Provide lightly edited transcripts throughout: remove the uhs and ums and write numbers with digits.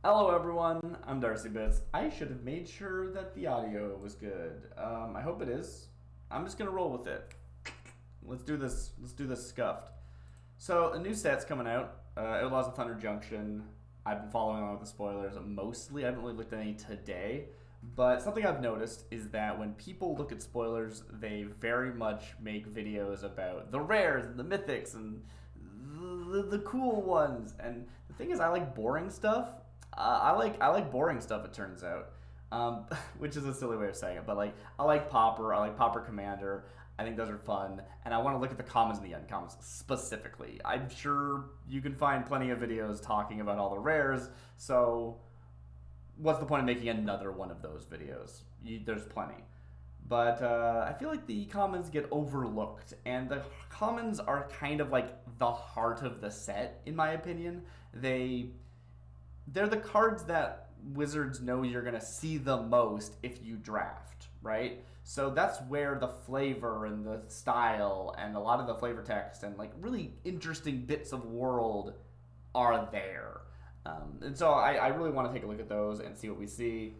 Hello everyone, I'm Darcy Bits. I should have made sure that the audio was good. I hope it is. I'm just gonna roll with it. Let's do this. Let's do this scuffed. So a new set's coming out. Outlaws of Thunder Junction. I've been following along with the spoilers mostly. I haven't really looked at any today, but something I've noticed is that when people look at spoilers, they very much make videos about the rares and the mythics and the cool ones. And the thing is, I like boring stuff. I like boring stuff. It turns out, which is a silly way of saying it, but like I like Popper. I like Popper Commander. I think those are fun, and I want to look at the commons and the uncommons specifically. I'm sure you can find plenty of videos talking about all the rares. So, what's the point of making another one of those videos? There's plenty. But I feel like the commons get overlooked, and the commons are kind of like the heart of the set, in my opinion. They're the cards that Wizards know you're going to see the most if you draft, right? So that's where the flavor and the style and a lot of the flavor text and like really interesting bits of world are there. And so I really want to take a look at those and see what we see.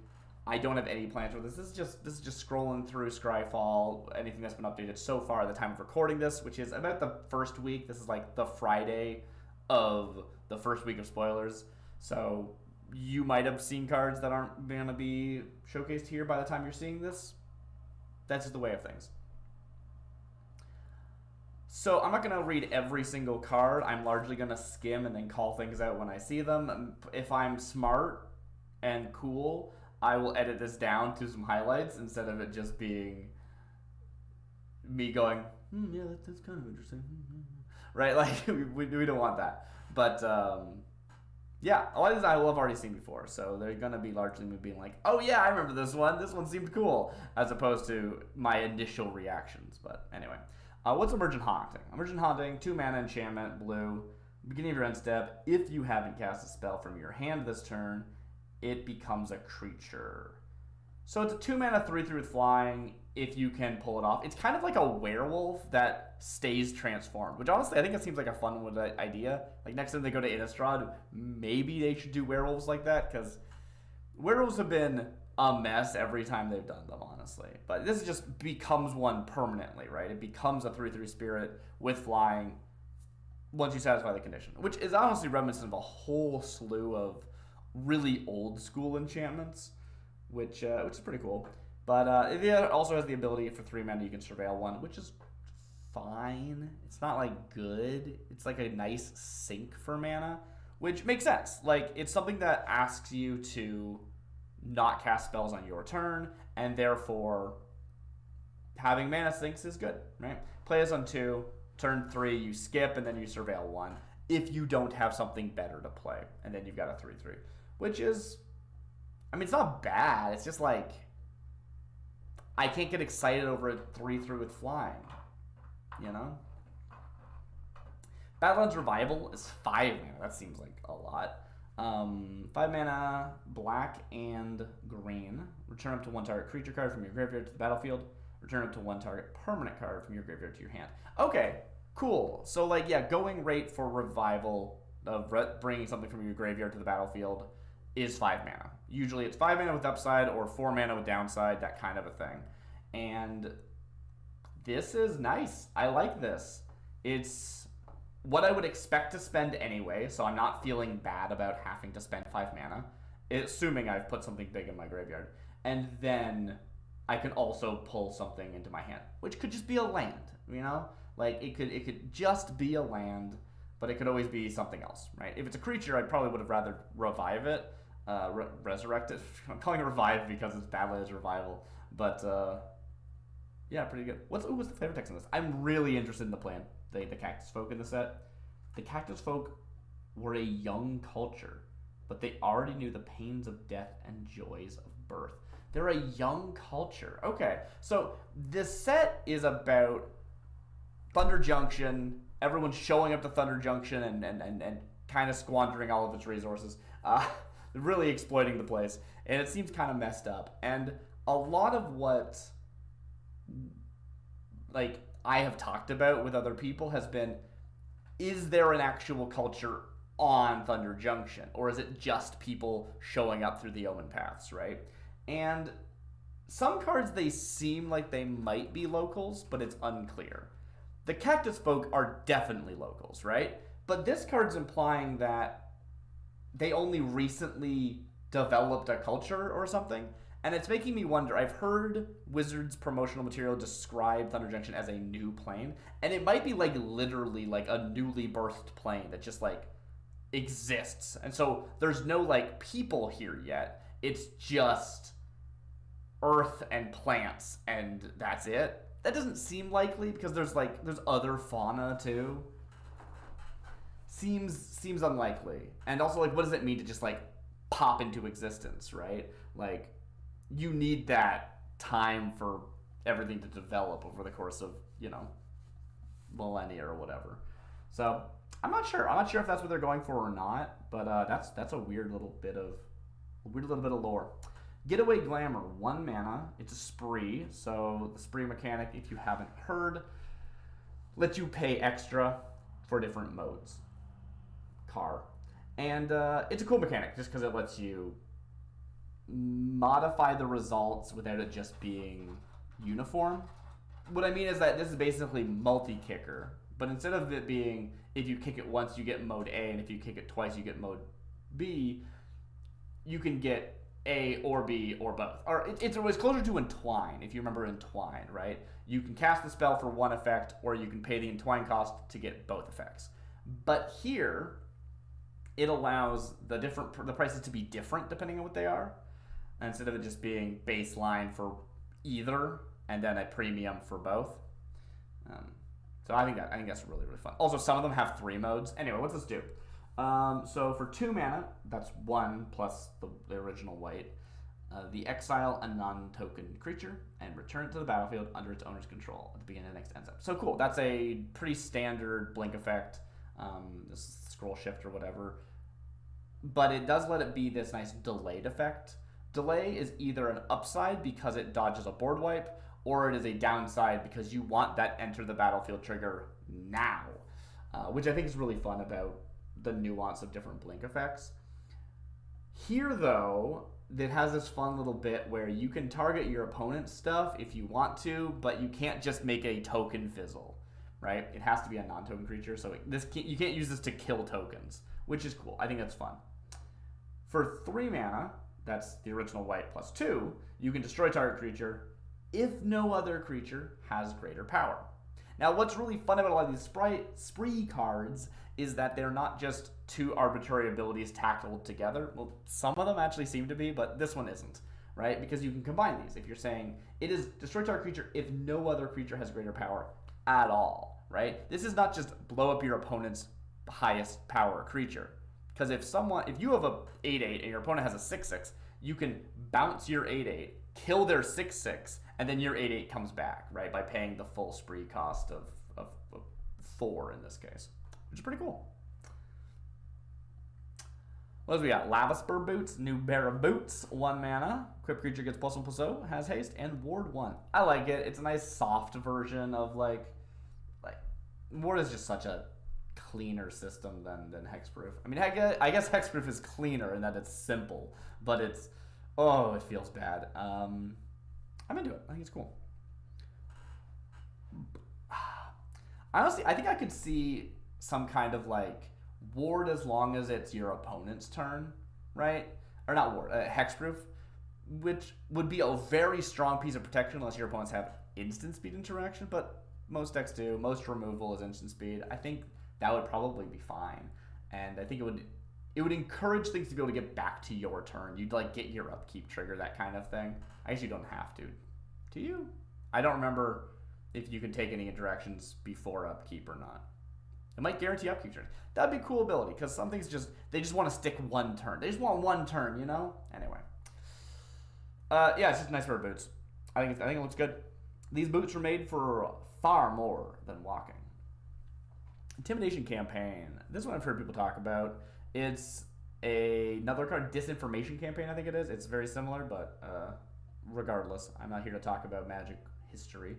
I don't have any plans for this. This is just scrolling through Scryfall, anything that's been updated so far at the time of recording this, which is about the first week. This is like the Friday of the first week of spoilers. So you might have seen cards that aren't going to be showcased here by the time you're seeing this. That's just the way of things. So I'm not going to read every single card. I'm largely going to skim and then call things out when I see them. If I'm smart and cool, I will edit this down to some highlights instead of it just being me going, yeah, that's kind of interesting. Right? Like, we don't want that. But, yeah, a lot of these I will have already seen before, so they're going to be largely me being like, oh yeah, I remember this one. This one seemed cool, as opposed to my initial reactions. But anyway, what's Emergent Haunting? Emergent Haunting, 2 mana enchantment, blue. Beginning of your end step, if you haven't cast a spell from your hand this turn, it becomes a creature. So it's a 2 mana 3/3 with flying if you can pull it off. It's kind of like a werewolf that stays transformed, which honestly I think it seems like a fun idea. Like next time they go to Innistrad, maybe they should do werewolves like that, because werewolves have been a mess every time they've done them, honestly. But this just becomes one permanently, right? It becomes a 3/3 spirit with flying once you satisfy the condition, which is honestly reminiscent of a whole slew of really old school enchantments, which is pretty cool. But it also has the ability for 3 mana you can surveil one, which is fine. It's not like good. It's like a nice sink for mana, which makes sense. Like it's something that asks you to not cast spells on your turn, and therefore having mana sinks is good, right? Play this on 2, turn 3, you skip, and then you surveil 1 if you don't have something better to play, and then you've got a 3/3, which is, I mean, it's not bad. It's just like I can't get excited over a 3/3 with flying, you know? Badlands Revival is 5 mana. That seems like a lot. 5 mana, black and green. Return up to 1 target creature card from your graveyard to the battlefield. Return up to 1 target permanent card from your graveyard to your hand. Okay, cool. So, like, yeah, going rate for Revival of bringing something from your graveyard to the battlefield is 5 mana. Usually it's 5 mana with upside or 4 mana with downside, that kind of a thing. And this is nice. I like this. It's what I would expect to spend anyway, so I'm not feeling bad about having to spend 5 mana, assuming I've put something big in my graveyard. And then I can also pull something into my hand, which could just be a land, you know? Like, it could just be a land, but it could always be something else, right? If it's a creature, I probably would have rather revive it, resurrect it. I'm calling it revive because it's Badlands Revival, but yeah, pretty good. What's the flavor text on this? I'm really interested in the plan. The Cactus Folk in the set. The Cactus Folk were a young culture, but they already knew the pains of death and joys of birth. They're a young culture. Okay, so this set is about Thunder Junction. Everyone's showing up to Thunder Junction and kind of squandering all of its resources. Really exploiting the place. And it seems kind of messed up. And a lot of what I have talked about with other people has been, is there an actual culture on Thunder Junction, or is it just people showing up through the Omen Paths, right? And some cards, they seem like they might be locals, but it's unclear. The Cactus Folk are definitely locals, right? But this card's implying that they only recently developed a culture or something. And it's making me wonder. I've heard Wizards promotional material describe Thunder Junction as a new plane. And it might be like literally like a newly birthed plane that just like exists. And so there's no like people here yet. It's just earth and plants and that's it. That doesn't seem likely because there's other fauna too. Seems unlikely. And also like what does it mean to just like pop into existence, right? Like you need that time for everything to develop over the course of, millennia or whatever. So I'm not sure. I'm not sure if that's what they're going for or not, but that's a weird little bit of lore. Getaway Glamour, 1 mana. It's a spree, so the spree mechanic, if you haven't heard, lets you pay extra for different modes. And it's a cool mechanic just because it lets you modify the results without it just being uniform. What I mean is that this is basically multi-kicker, but instead of it being if you kick it once you get mode A and if you kick it twice you get mode B, you can get A or B or both. Or it's closer to Entwine, if you remember Entwine, right? You can cast the spell for one effect or you can pay the Entwine cost to get both effects. But here, it allows the prices to be different depending on what they are, instead of it just being baseline for either and then a premium for both. So I think that's really, really fun. Also, some of them have 3 modes. Anyway, what's this do? So for 2 mana, that's 1 plus the original white. The exile a non-token creature and return it to the battlefield under its owner's control at the beginning of the next end step. So cool. That's a pretty standard blink effect. This scroll shift or whatever. But it does let it be this nice delayed effect. Delay is either an upside because it dodges a board wipe, or it is a downside because you want that enter the battlefield trigger now, which I think is really fun about the nuance of different blink effects. Here, though, it has this fun little bit where you can target your opponent's stuff if you want to, but you can't just make a token fizzle, right? It has to be a non-token creature, so you can't use this to kill tokens, which is cool. I think that's fun. For 3 mana, that's the original white plus 2, you can destroy target creature if no other creature has greater power. Now, what's really fun about a lot of these spree cards is that they're not just 2 arbitrary abilities tackled together. Well, some of them actually seem to be, but this one isn't, right? Because you can combine these. If you're saying it is destroy target creature if no other creature has greater power at all, right? This is not just blow up your opponent's highest power creature. Because if you have a 8/8 and your opponent has a 6/6, you can bounce your 8/8, kill their 6/6, and then your 8/8 comes back, right? By paying the full spree cost of 4 in this case, which is pretty cool. What else we got? Lava Spur Boots, new bear of boots, 1 mana. Equipped creature gets +1/+0, has haste, and ward 1. I like it. It's a nice soft version of like ward is just such a cleaner system than Hexproof. I mean, I guess Hexproof is cleaner in that it's simple, but it feels bad. I'm into it. I think it's cool. Honestly, I think I could see some kind of like ward as long as it's your opponent's turn, right? Or not ward, Hexproof, which would be a very strong piece of protection unless your opponents have instant speed interaction, but most decks do. Most removal is instant speed. I think that would probably be fine, and I think it would encourage things to be able to get back to your turn. You'd like get your upkeep trigger, that kind of thing. I guess you don't have to. Do you? I don't remember if you can take any interactions before upkeep or not. It might guarantee upkeep turns. That'd be a cool ability because some things they just want to stick 1 turn. They just want 1 turn, Anyway, yeah, it's just nice pair of boots. I think it looks good. These boots were made for far more than walking. Intimidation Campaign. This one I've heard people talk about. It's another card, Disinformation Campaign, I think it is. It's very similar, but regardless, I'm not here to talk about Magic history.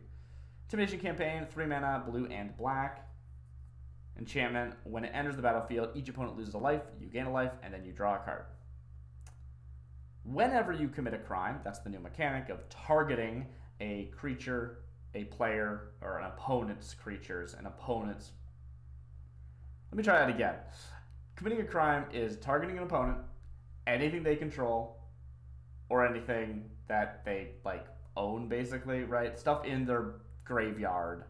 Intimidation Campaign, 3 mana, blue and black. Enchantment, when it enters the battlefield, each opponent loses a life, you gain a life, and then you draw a card. Whenever you commit a crime, that's the new mechanic of targeting a creature, a player, or an opponent's creatures, an opponent's... Let me try that again. Committing a crime is targeting an opponent, anything they control, or anything that they, like, own, basically, right? Stuff in their graveyard.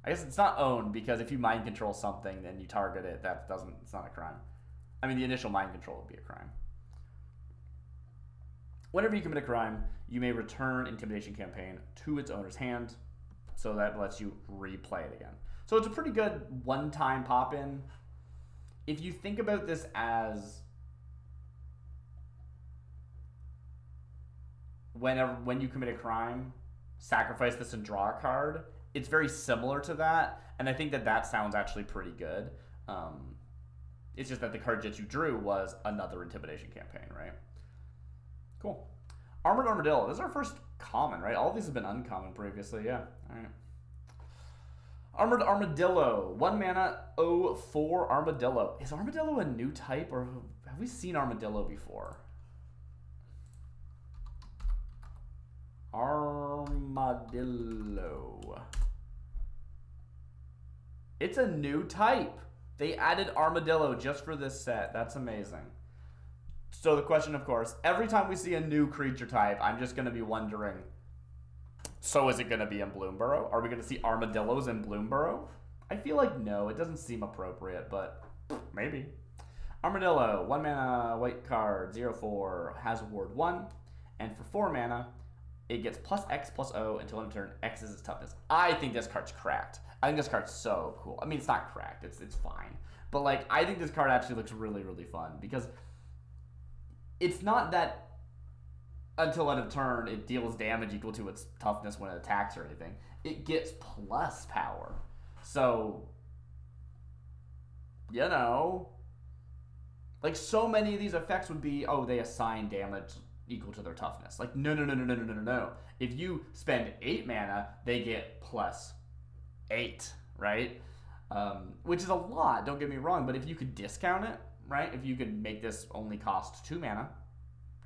I guess it's not owned, because if you mind control something, then you target it, it's not a crime. I mean, the initial mind control would be a crime. Whenever you commit a crime, you may return Intimidation Campaign to its owner's hand, so that lets you replay it again. So it's a pretty good one-time pop-in. If you think about this as when you commit a crime, sacrifice this and draw a card, it's very similar to that, and I think that sounds actually pretty good. It's just that the card that you drew was another Intimidation Campaign, right? Cool. Armored Armadillo. This is our first common, right? All of these have been uncommon previously, yeah. All right. Armored Armadillo. 1 mana, 0/4 Armadillo. Is Armadillo a new type, or have we seen Armadillo before? Armadillo. It's a new type. They added Armadillo just for this set. That's amazing. So the question, of course, every time we see a new creature type, I'm just going to be wondering, so is it going to be in Bloomburrow? Are we going to see Armadillos in Bloomburrow? I feel like no. It doesn't seem appropriate, but maybe. Armadillo, 1 mana, white card, 0/4, has ward 1, and for 4 mana, it gets +X/+O until end of turn. X is its toughness. I think this card's cracked. I think this card's so cool. I mean, it's not cracked. It's fine. But, like, I think this card actually looks really, really fun, because it's not that until end of turn it deals damage equal to its toughness when it attacks or anything. It gets plus power. So, you know, like, so many of these effects would be, oh, they assign damage equal to their toughness. Like, no. If you spend 8 mana, they get +8, right? Which is a lot, don't get me wrong, but if you could discount it, right? If you could make this only cost 2 mana,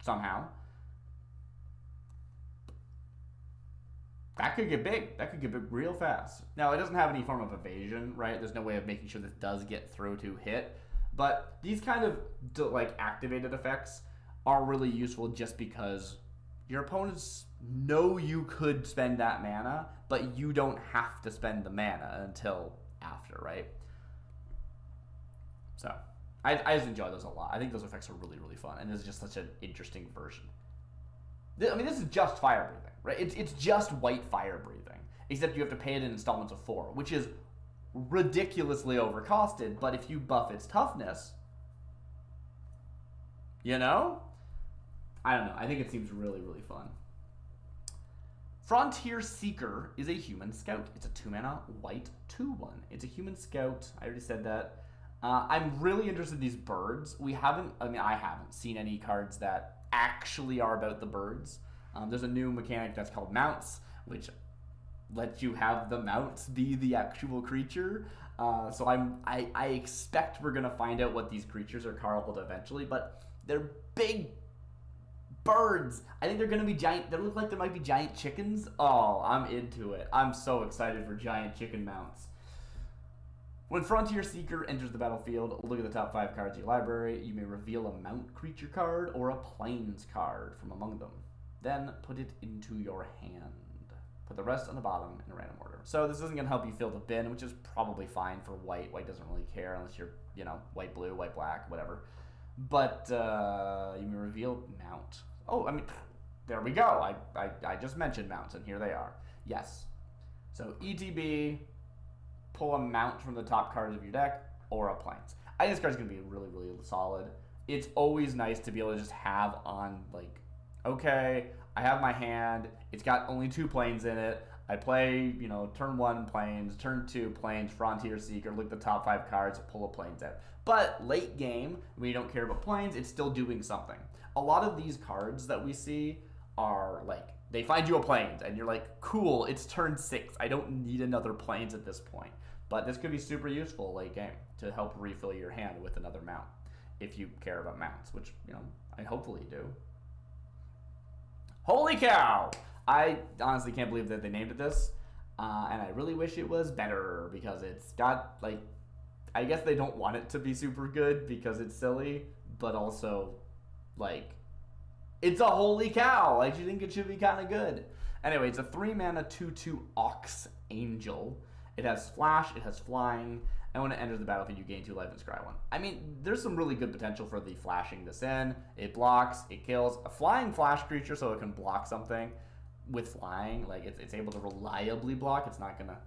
somehow, that could get big. That could get big real fast. Now, it doesn't have any form of evasion, right? There's no way of making sure this does get through to hit. But these kind of, like, activated effects are really useful just because your opponents know you could spend that mana, but you don't have to spend the mana until after, right? So, I just enjoy those a lot. I think those effects are really, really fun, and this is just such an interesting version. I mean, this is just fire breathing, right? It's just white fire breathing, except you have to pay it in installments of 4, which is ridiculously overcosted, but if you buff its toughness, you know? I don't know. I think it seems really, really fun. Frontier Seeker is a human scout. It's a 2 mana, white, 2/1. It's a human scout. I already said that. I'm really interested in these birds. I haven't seen any cards that actually are about the birds. There's a new mechanic that's called mounts, which lets you have the mounts be the actual creature. So I expect we're gonna find out what these creatures are called eventually, but they're big birds. I think they're gonna be giant. They look like there might be giant chickens. Oh, I'm into it. I'm so excited for giant chicken mounts. When Frontier Seeker enters the battlefield, look at the top 5 cards of your library. You may reveal a mount creature card or a plains card from among them. Then put it into your hand. Put the rest on the bottom in a random order. So this isn't going to help you fill the bin, which is probably fine for white. White doesn't really care unless you're, white, blue, white, black, whatever. But you may reveal mount. Oh, I mean, there we go. I just mentioned mounts, and here they are. Yes. So ETB, pull a mount from the top cards of your deck, or a plains. I think this card's going to be really, really solid. It's always nice to be able to just have on, like, okay, I have my hand, it's got only 2 plains in it, I play, turn 1 plains, turn 2 plains, Frontier Seeker, look at the top 5 cards, pull a plains out. But late game, when you don't care about plains, it's still doing something. A lot of these cards that we see are, like, they find you a plains, and you're like, cool, it's turn 6, I don't need another plains at this point. But this could be super useful late game to help refill your hand with another mount, if you care about mounts, which, I hopefully do. Holy cow! I honestly can't believe that they named it this, and I really wish it was better, because it's got, I guess they don't want it to be super good because it's silly, but also, it's a holy cow. You think it should be kind of good. Anyway, it's a 3-mana 2/2 Ox Angel. It has flash, it has flying, and when it enters the battlefield, you gain 2 life and scry 1. I mean, there's some really good potential for the flashing this in. It blocks, it kills. A flying flash creature, so it can block something with flying. It's able to reliably block. It's not going to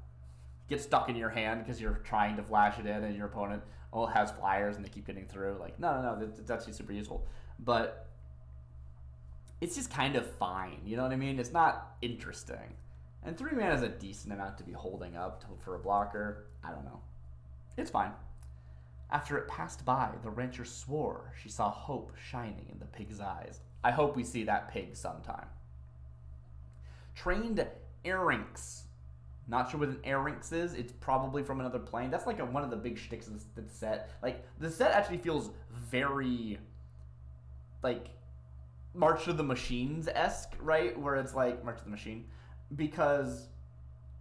get stuck in your hand because you're trying to flash it in and your opponent has flyers and they keep getting through. No, it's actually super useful. But it's just kind of fine, you know what I mean? It's not interesting. And 3 mana is a decent amount to be holding up for a blocker. I don't know. It's fine. After it passed by, the rancher swore she saw hope shining in the pig's eyes. I hope we see that pig sometime. Trained Airynx. Not sure what an Airynx is. It's probably from another plane. That's one of the big shticks of the set. The set actually feels very, March of the Machines-esque, right? Where it's March of the Machine. Because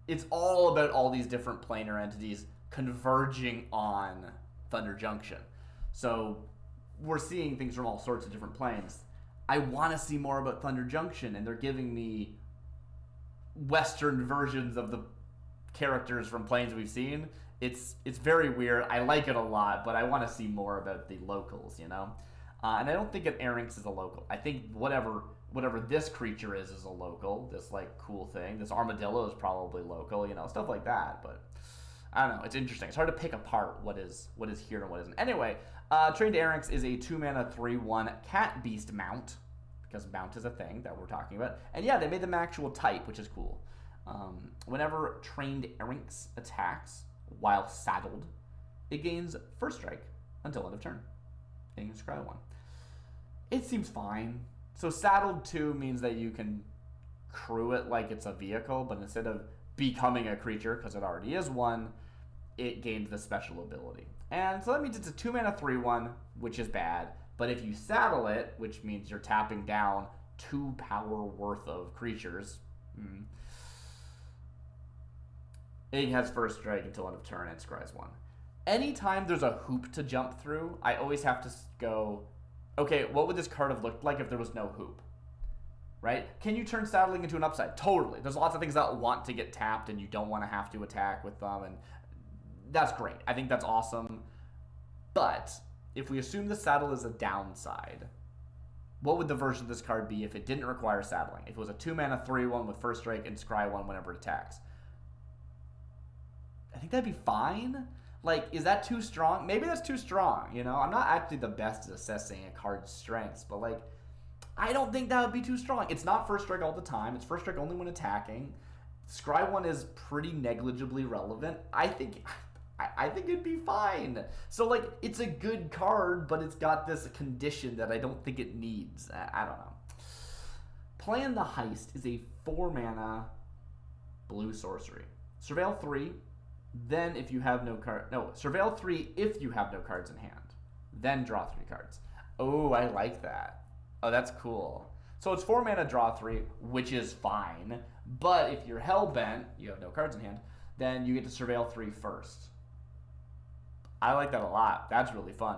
it's all about all these different planar entities converging on Thunder Junction. So we're seeing things from all sorts of different planes. I want to see more about Thunder Junction, and they're giving me Western versions of the characters from planes we've seen. It's very weird. I like it a lot, but I want to see more about the locals, And I don't think an Airynx is a local. I think whatever this creature is a local. This cool thing. This armadillo is probably local. Stuff like that. But I don't know. It's interesting. It's hard to pick apart what is here and what isn't. Anyway, Trained Airynx is a 2-mana 3/1 cat beast mount, because mount is a thing that we're talking about. And yeah, they made them actual type, which is cool. Whenever Trained Airynx attacks while saddled, it gains first strike until end of turn. And you can scry 1. It seems fine. So saddled 2 means that you can crew it like it's a vehicle, but instead of becoming a creature, because it already is one, it gains the special ability. And so that means it's a 2-mana 3/1, which is bad. But if you saddle it, which means you're tapping down 2 power worth of creatures, it has first strike until end of turn and scries 1. Anytime there's a hoop to jump through, I always have to go, okay, what would this card have looked like if there was no hoop? Right? Can you turn saddling into an upside? Totally. There's lots of things that want to get tapped and you don't want to have to attack with them, and that's great. I think that's awesome. But if we assume the saddle is a downside, what would the version of this card be if it didn't require saddling? If it was a 2-mana 3/1 with first strike and scry 1 whenever it attacks? I think that'd be fine. Is that too strong? Maybe that's too strong, I'm not actually the best at assessing a card's strengths, but, I don't think that would be too strong. It's not first strike all the time. It's first strike only when attacking. Scry 1 is pretty negligibly relevant. I think it'd be fine. So, it's a good card, but it's got this condition that I don't think it needs. I don't know. Plan the Heist is a 4-mana blue sorcery. Surveil 3. Then if you have surveil 3 if you have no cards in hand. Then draw 3 cards. Oh, I like that. Oh, that's cool. So it's 4 mana, draw 3, which is fine. But if you're hellbent, you have no cards in hand, then you get to surveil 3 first. I like that a lot. That's really fun.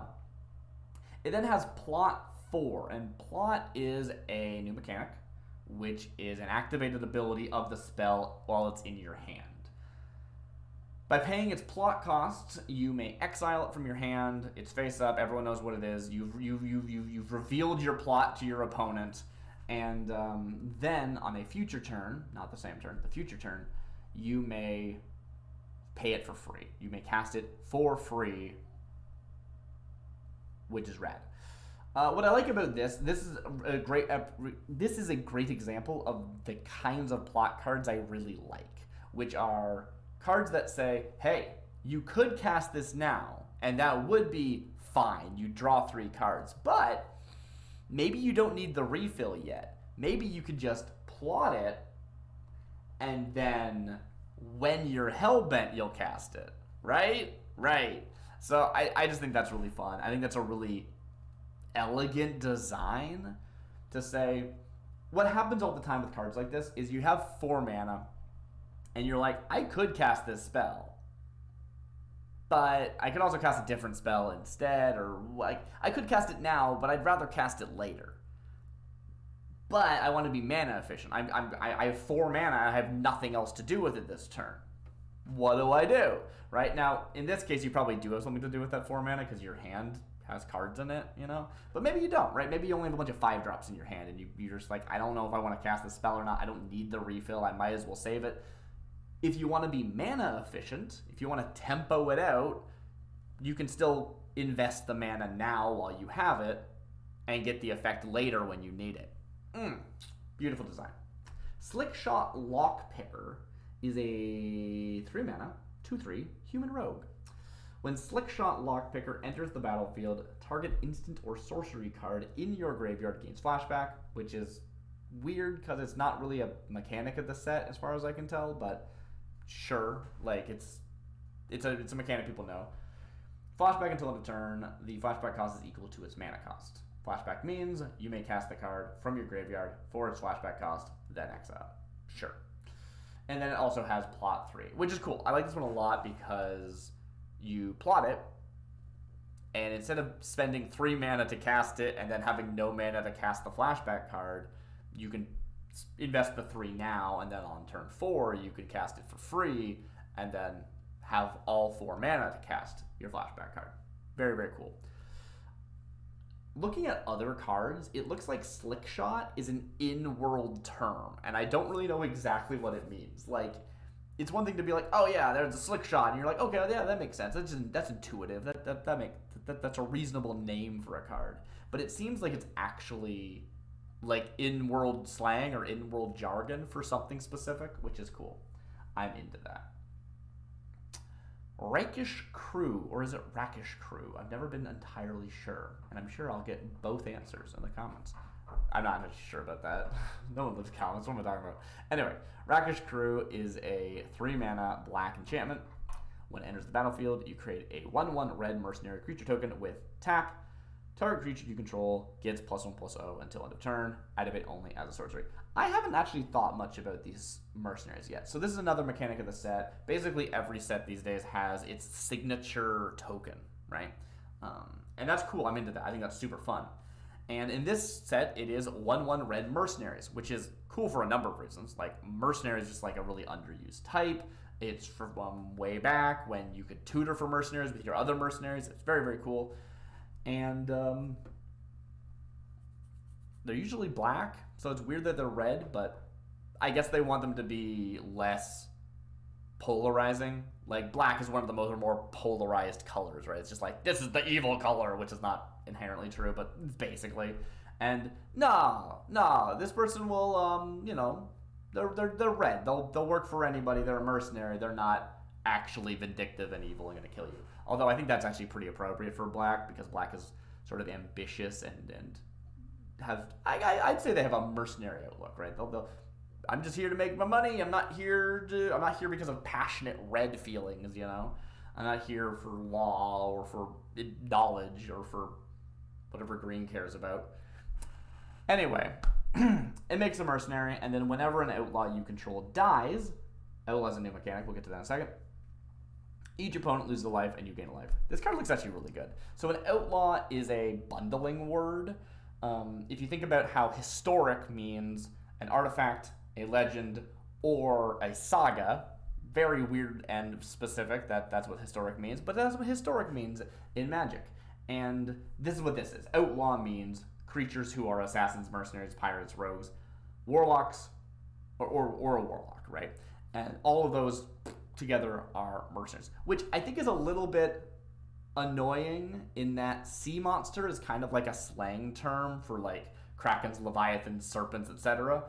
It then has Plot 4, and Plot is a new mechanic, which is an activated ability of the spell while it's in your hand. By paying its plot costs, you may exile it from your hand. It's face up. Everyone knows what it is. You've revealed your plot to your opponent, and then on a future turn, not the same turn, the future turn, you may pay it for free. You may cast it for free, which is rad. What I like about this is a great example of the kinds of plot cards I really like, which are cards that say, hey, you could cast this now, and that would be fine. You draw 3 cards, but maybe you don't need the refill yet. Maybe you could just plot it, and then when you're hellbent, you'll cast it. Right? Right. So I just think that's really fun. I think that's a really elegant design to say what happens all the time with cards like this is you have 4 mana and you're like, I could cast this spell, but I could also cast a different spell instead, or like I could cast it now, but I'd rather cast it later. But I want to be mana efficient. I have 4 mana. I have nothing else to do with it this turn. What do I do? Right now, in this case, you probably do have something to do with that 4 mana because your hand has cards in it, you know? But maybe you don't, right? Maybe you only have a bunch of 5-drops in your hand and you're just like, I don't know if I want to cast this spell or not. I don't need the refill. I might as well save it. If you want to be mana efficient, if you want to tempo it out, you can still invest the mana now while you have it and get the effect later when you need it. Beautiful design. Slickshot Lockpicker is a 3 mana, 2/3 human rogue. When Slickshot Lockpicker enters the battlefield, target instant or sorcery card in your graveyard gains flashback, which is weird because it's not really a mechanic of the set as far as I can tell, but sure, like it's a mechanic people know. Flashback until end of turn, the flashback cost is equal to its mana cost. Flashback means you may cast the card from your graveyard for its flashback cost, then exile. Sure. And then it also has plot 3, which is cool. I like this one a lot because you plot it, and instead of spending 3 mana to cast it and then having no mana to cast the flashback card, you can invest the 3 now, and then on turn 4 you could cast it for free and then have all 4 mana to cast your flashback card. Very, very cool. Looking at other cards, it looks like Slickshot is an in-world term, and I don't really know exactly what it means. Like, it's one thing to be like, oh yeah, there's a Slickshot, and you're like, okay, yeah, that makes sense. That's intuitive. That's a reasonable name for a card. But it seems like it's actually like in-world slang or in-world jargon for something specific, which is cool. I'm into that. Rakish Crew, or is it Rakish Crew? I've never been entirely sure, and I'm sure I'll get both answers in the comments. I'm not sure about that. No one leaves comments. What am I talking about? Anyway, Rakish Crew is a 3 mana black enchantment. When it enters the battlefield, you create a 1/1 red mercenary creature token with tap. Target creature you control gets +1/+0 until end of turn. Activate only as a sorcery. I haven't actually thought much about these mercenaries yet. So this is another mechanic of the set. Basically, every set these days has its signature token, right? And that's cool. I'm into that. I think that's super fun. And in this set, it is 1/1 red mercenaries, which is cool for a number of reasons. Like, mercenaries is just like a really underused type. It's from way back when you could tutor for mercenaries with your other mercenaries. It's very, very cool. And they're usually black, so it's weird that they're red, but I guess they want them to be less polarizing. Like, black is one of the more polarized colors, right? It's just like, this is the evil color, which is not inherently true, but basically. And no, this person will, they're red. They'll work for anybody. They're a mercenary. They're not actually vindictive and evil and going to kill you. Although I think that's actually pretty appropriate for black, because black is sort of ambitious and have, I'd say they have a mercenary outlook, right? I'm just here to make my money. I'm not here because of passionate red feelings, you know? I'm not here for law or for knowledge or for whatever green cares about. Anyway, it makes a mercenary, and then whenever an outlaw you control dies, outlaw's a new mechanic, we'll get to that in a second, each opponent loses a life and you gain a life. This card looks actually really good. So an outlaw is a bundling word. If you think about how historic means an artifact, a legend, or a saga, very weird and specific that's what historic means, but that's what historic means in Magic. And this is what this is. Outlaw means creatures who are assassins, mercenaries, pirates, rogues, warlocks, or a warlock, right? And all of those together are mercenaries, which I think is a little bit annoying in that sea monster is kind of like a slang term for like krakens, leviathans, serpents, etc.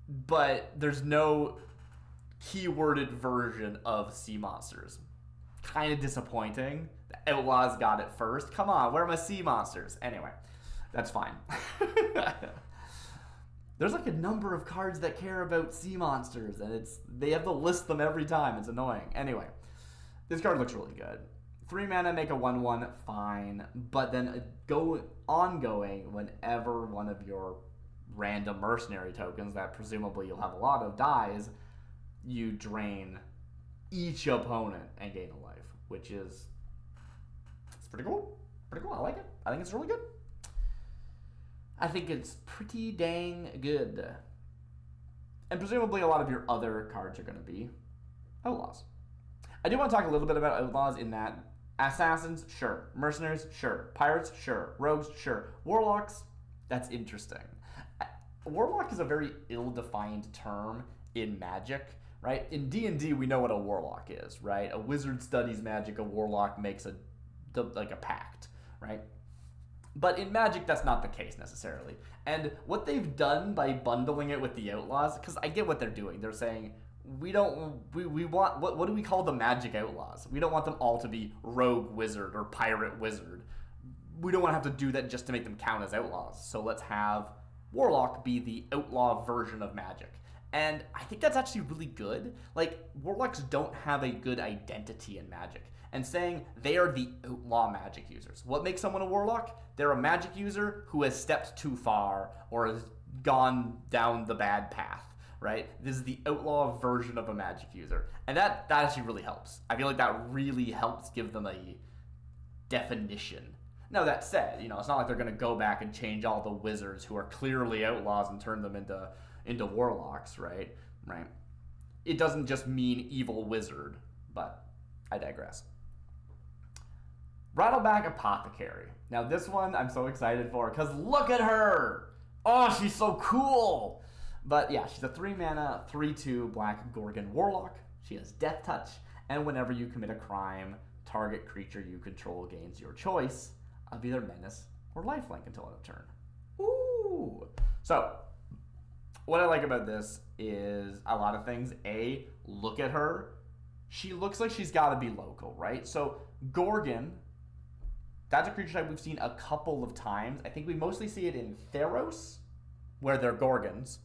But there's no keyworded version of sea monsters. Kind of disappointing. The Outlaws got it first. Come on, where are my sea monsters? Anyway, that's fine. There's like a number of cards that care about sea monsters, and they have to list them every time. It's annoying. Anyway, This card looks really good. 3 mana, make a 1/1, fine. But then go ongoing whenever one of your random mercenary tokens that presumably you'll have a lot of dies, you drain each opponent and gain a life, which is it's pretty cool. Pretty cool. I like it. I think it's really good. I think it's pretty dang good. And presumably a lot of your other cards are going to be Outlaws. I do want to talk a little bit about Outlaws in that Assassins, sure. Mercenaries, sure. Pirates, sure. Rogues, sure. Warlocks, that's interesting. Warlock is a very ill-defined term in Magic, right? In D&D, we know what a warlock is, right? A wizard studies magic, a warlock makes a pact, right? But in Magic, that's not the case necessarily. And what they've done by bundling it with the Outlaws, because I get what they're doing. They're saying, we want, what do we call the Magic Outlaws? We don't want them all to be rogue wizard or pirate wizard. We don't want to have to do that just to make them count as outlaws. So let's have Warlock be the outlaw version of Magic. And I think that's actually really good. Like, Warlocks don't have a good identity in Magic. And saying they are the outlaw Magic users. What makes someone a Warlock? They're a Magic user who has stepped too far or has gone down the bad path, right? This is the outlaw version of a Magic user. And that actually really helps. I feel like that really helps give them a definition. Now, that said, it's not like they're going to go back and change all the wizards who are clearly outlaws and turn them into warlocks, right? Right. It doesn't just mean evil wizard, but I digress. Rattleback Apothecary. Now, this one I'm so excited for because look at her! Oh, she's so cool! But yeah, she's a 3 mana, 3/2 black Gorgon Warlock. She has Death Touch, and whenever you commit a crime, target creature you control gains your choice of either Menace or Lifelink until end of turn. Ooh! So, what I like about this is a lot of things. A, look at her. She looks like she's got to be local, right? So, Gorgon, that's a creature type we've seen a couple of times. I think we mostly see it in Theros, where they're Gorgons,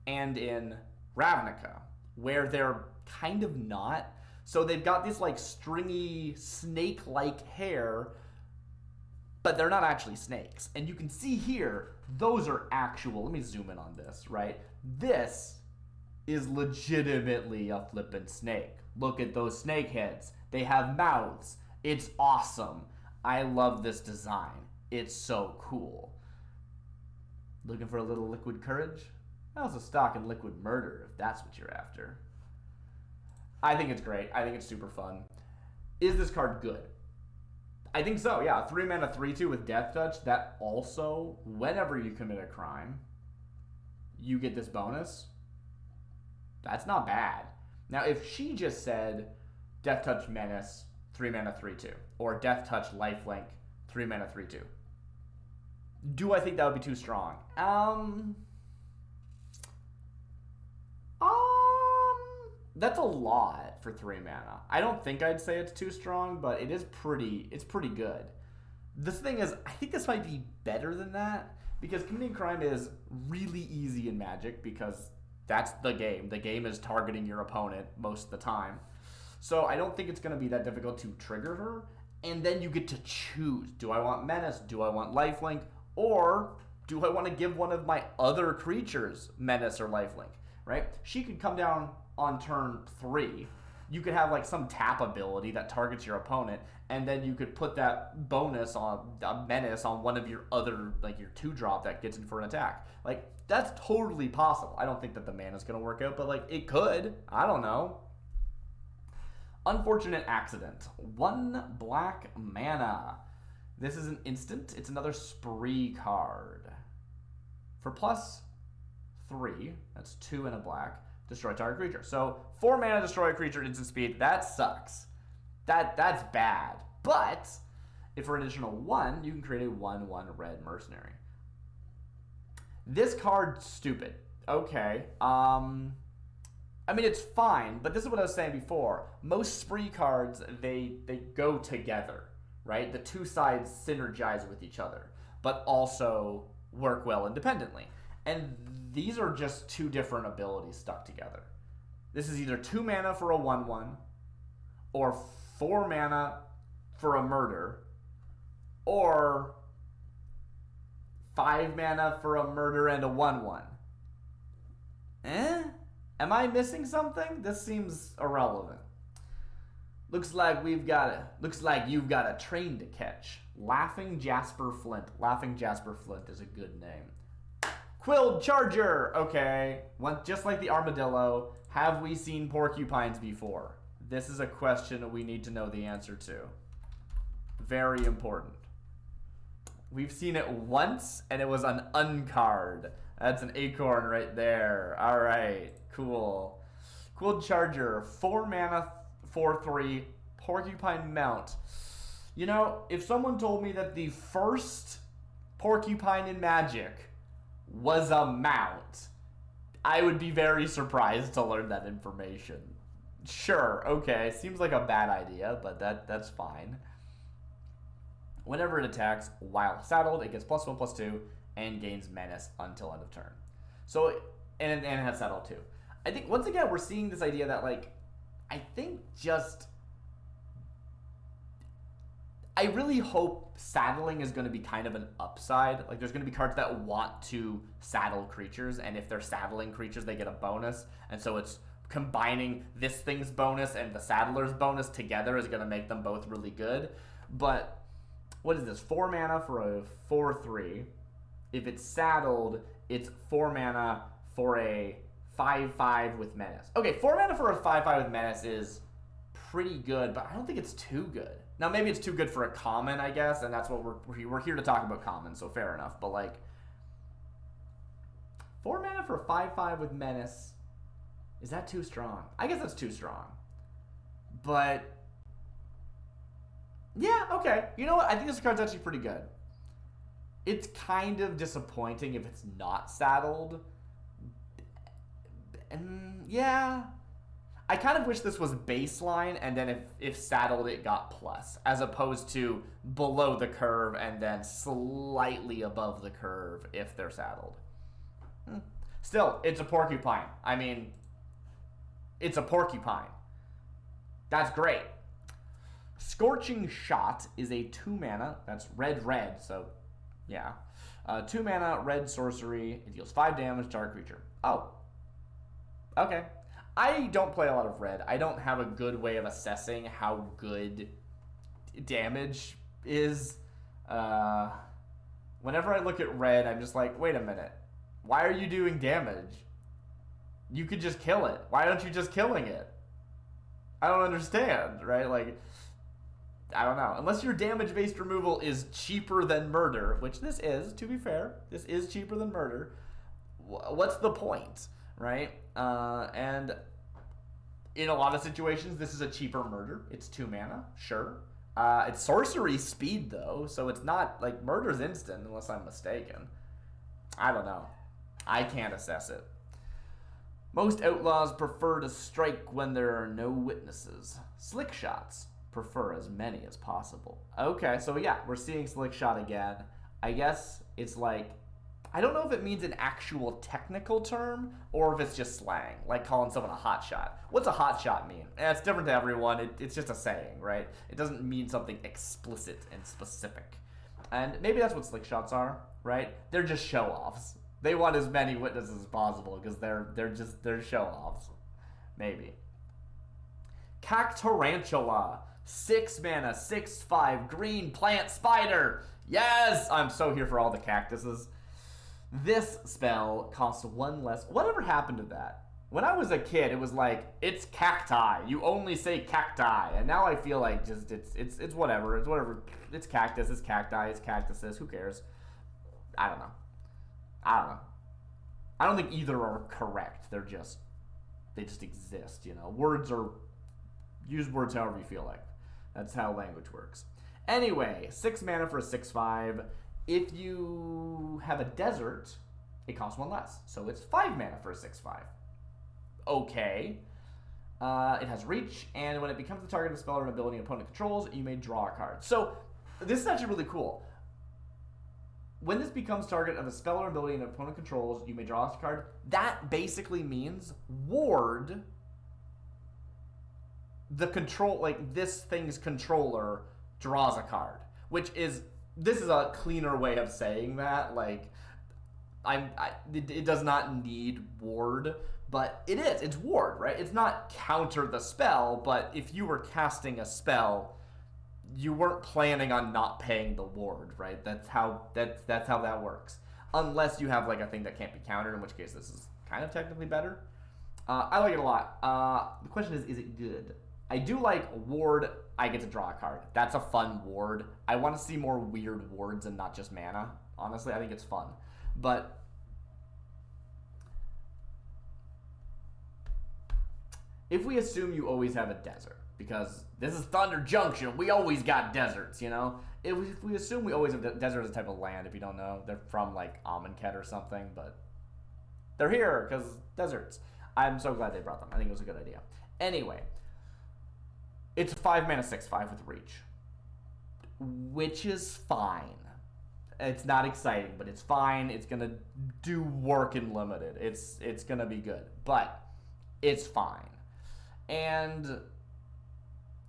and in Ravnica, where they're kind of not. So they've got this like stringy snake-like hair, but they're not actually snakes. And you can see here, those are actual, let me zoom in on this, right? This is legitimately a flippin' snake. Look at those snake heads. They have mouths. It's awesome. I love this design. It's so cool. Looking for a little liquid courage? I also stock in liquid murder, if that's what you're after. I think it's great. I think it's super fun. Is this card good? I think so, yeah. 3 mana, 3/2 with Death Touch. That also, whenever you commit a crime, you get this bonus. That's not bad. Now, if she just said Death Touch Menace, 3 mana, 3/2, or Death Touch Lifelink, 3 mana, 3/2, do I think that would be too strong? That's a lot for 3 mana. I don't think I'd say it's too strong, but it's pretty good. The thing is, I think this might be better than that, because committing crime is really easy in Magic, because that's the game. The game is targeting your opponent most of the time. So I don't think it's going to be that difficult to trigger her, and then you get to choose. Do I want Menace? Do I want Lifelink? Or do I want to give one of my other creatures Menace or Lifelink, right? She could come down on turn 3. You could have like some tap ability that targets your opponent, and then you could put that bonus on a Menace on one of your other, like your 2-drop that gets in for an attack. Like, that's totally possible. I don't think that the mana's going to work out, but like, it could. I don't know. Unfortunate Accident. 1 black mana. This is an instant. It's another spree card. For +3, that's 2 and a black, destroy target creature. So 4 mana, destroy a creature, instant speed. That sucks. That's bad. But if for an additional 1, you can create a 1/1 red mercenary. This card's stupid. Okay. I mean, it's fine, but this is what I was saying before. Most spree cards, they go together, right? The 2 sides synergize with each other, but also work well independently. And these are just 2 different abilities stuck together. This is either 2 mana for a 1/1, or 4 mana for a murder, or 5 mana for a murder and a 1/1. Am I missing something? This seems irrelevant. Looks like you've got a train to catch. Laughing Jasper Flint. Laughing Jasper Flint is a good name. Quilled Charger. Okay, just like the armadillo. Have we seen porcupines before? This is a question we need to know the answer to. Very important. We've seen it once, and it was an uncard. That's an acorn right there. All right, cool. Quilled Charger, 4 mana, 4/3, Porcupine Mount. You know, if someone told me that the first Porcupine in Magic was a mount, I would be very surprised to learn that information. Sure, okay, seems like a bad idea, but that's fine. Whenever it attacks, while saddled, it gets +1/+2 and gains menace until end of turn. So, and it has saddle too. I think, once again, we're seeing this idea that, like, I really hope saddling is going to be kind of an upside. Like, there's going to be cards that want to saddle creatures, and if they're saddling creatures, they get a bonus. And so it's combining this thing's bonus and the saddler's bonus together is going to make them both really good. But what is this? 4 mana for a 4/3. If it's saddled, it's 4 mana for a 5/5 with menace. Okay, 4 mana for a 5/5 with menace is pretty good, but I don't think it's too good. Now, maybe it's too good for a common, I guess, and that's what we're here to talk about common, so fair enough. But, like, 4 mana for a 5/5 with menace, is that too strong? I guess that's too strong. But, yeah, okay. You know what? I think this card's actually pretty good. It's kind of disappointing if it's not saddled. Yeah. I kind of wish this was baseline, and then if saddled, it got plus, as opposed to below the curve and then slightly above the curve if they're saddled. Still, it's a porcupine. I mean, it's a porcupine. That's great. Scorching Shot is a 2 mana. That's red, so yeah. 2 mana, red sorcery. It deals 5 damage to our creature. Oh. Okay. I don't play a lot of red. I don't have a good way of assessing how good damage is. Whenever I look at red, I'm just like, wait a minute. Why are you doing damage? You could just kill it. Why aren't you just killing it? I don't understand, right? Like, I don't know. Unless your damage-based removal is cheaper than murder, which this is, to be fair. This is cheaper than murder. What's the point, right? And in a lot of situations, this is a cheaper murder. It's 2 mana, sure. It's sorcery speed, though, so it's not, like, murder's instant, unless I'm mistaken. I don't know. I can't assess it. Most outlaws prefer to strike when there are no witnesses. Slick shots prefer as many as possible. Okay, so yeah, we're seeing Slick Shot again. I guess it's like, I don't know if it means an actual technical term or if it's just slang, like calling someone a hot shot. What's a hot shot mean? It's different to everyone. It's just a saying, right? It doesn't mean something explicit and specific. And maybe that's what Slick Shots are, right? They're just show-offs. They want as many witnesses as possible because they're show-offs. Maybe. Cactarantula. 6 mana, 6/5, green plant spider. Yes! I'm so here for all the cactuses. This spell costs 1 less. Whatever happened to that? When I was a kid, it was like, it's cacti. You only say cacti. And now I feel like just it's whatever. It's whatever. It's cactus, it's cacti, it's cactuses. Who cares? I don't know. I don't think either are correct. They just exist, you know. Use words however you feel like. That's how language works. Anyway, 6 mana for a 6/5. If you have a desert, it costs 1 less. So it's 5 mana for a 6/5. Okay. It has reach, and when it becomes the target of a spell or an ability an opponent controls, you may draw a card. So this is actually really cool. When this becomes target of a spell or ability an opponent controls, you may draw a card. That basically means ward the control, like this thing's controller draws a card, this is a cleaner way of saying that. Like, it does not need ward, but it's ward, right? It's not counter the spell, but if you were casting a spell, you weren't planning on not paying the ward, right? That's how that works. Unless you have like a thing that can't be countered, in which case this is kind of technically better. I like it a lot. The question is it good? I do like ward. I get to draw a card. That's a fun ward. I want to see more weird wards and not just mana. Honestly, I think it's fun. But if we assume you always have a desert, because this is Thunder Junction, we always got deserts, you know? If we assume we always have desert as a type of land, if you don't know, they're from like Amonkhet or something, but they're here because deserts. I'm so glad they brought them. I think it was a good idea. Anyway, it's 5 mana 6/5 with reach, which is fine. It's not exciting, but it's fine. It's gonna do work in limited. It's gonna be good, but it's fine. And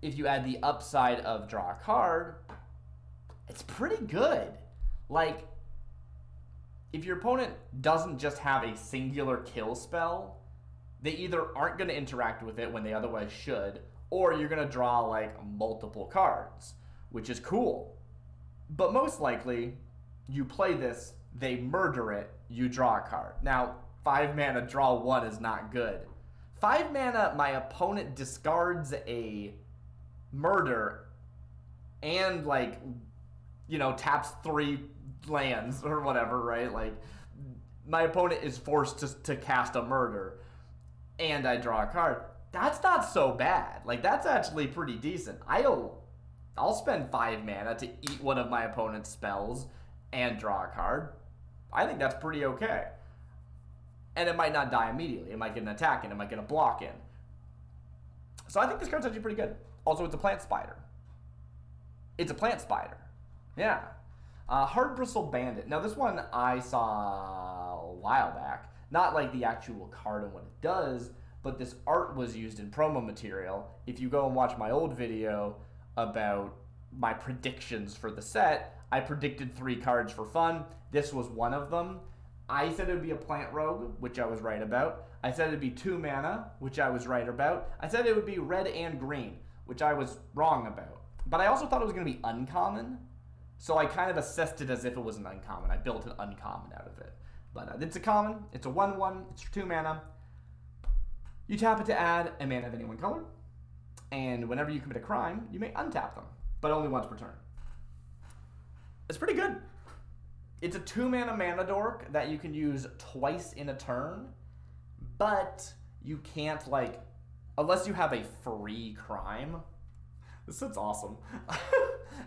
if you add the upside of draw a card, it's pretty good. Like, if your opponent doesn't just have a singular kill spell, they either aren't going to interact with it when they otherwise should, or you're going to draw like multiple cards, which is cool. But most likely, you play this, they murder it, you draw a card. Now, 5 mana draw 1 is not good. 5 mana, my opponent discards a murder and like, you know, taps 3 lands or whatever, right? Like, my opponent is forced to cast a murder and I draw a card. That's not so bad. Like, that's actually pretty decent. I'll spend 5 mana to eat one of my opponent's spells and draw a card. I think that's pretty okay. And it might not die immediately. It might get an attack in. It might get a block in. So I think this card's actually pretty good. Also, it's a plant spider. It's a plant spider. Yeah. Hard Bristle Bandit. Now, this one I saw a while back. Not like the actual card and what it does, but this art was used in promo material. If you go and watch my old video about my predictions for the set, I predicted 3 cards for fun. This was one of them. I said it would be a plant rogue, which I was right about. I said it would be 2 mana, which I was right about. I said it would be red and green, which I was wrong about. But I also thought it was going to be uncommon, so I kind of assessed it as if it was an uncommon. I built an uncommon out of it. But it's a common. It's a 1/1. It's 2 mana. You tap it to add a mana of any one color. And whenever you commit a crime, you may untap them, but only once per turn. It's pretty good. It's a 2 mana dork that you can use twice in a turn, but you can't, like, unless you have a free crime. This is awesome.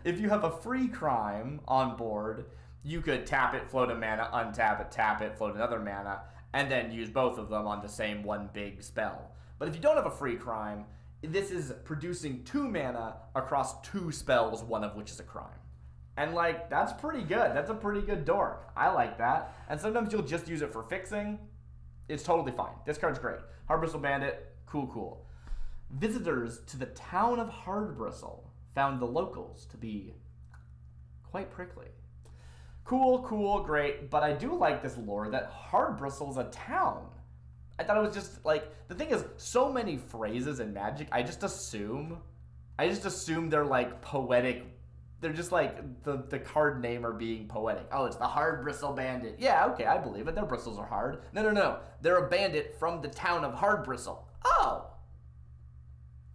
If you have a free crime on board, you could tap it, float a mana, untap it, tap it, float another mana, and then use both of them on the same one big spell. But if you don't have a free crime, this is producing 2 mana across 2 spells, one of which is a crime. And, like, that's pretty good. That's a pretty good dork. I like that. And sometimes you'll just use it for fixing. It's totally fine. This card's great. Hard Bristle Bandit, cool. Visitors to the town of Hard Bristle found the locals to be quite prickly. Cool, great. But I do like this lore that Hard Bristle's a town. I thought it was just, like, the thing is, so many phrases in Magic, I just assume they're, like, poetic. They're just like the card name are being poetic. Oh, it's the Hard Bristle Bandit. Yeah, okay, I believe it. Their bristles are hard. No. They're a bandit from the town of Hard Bristle. Oh.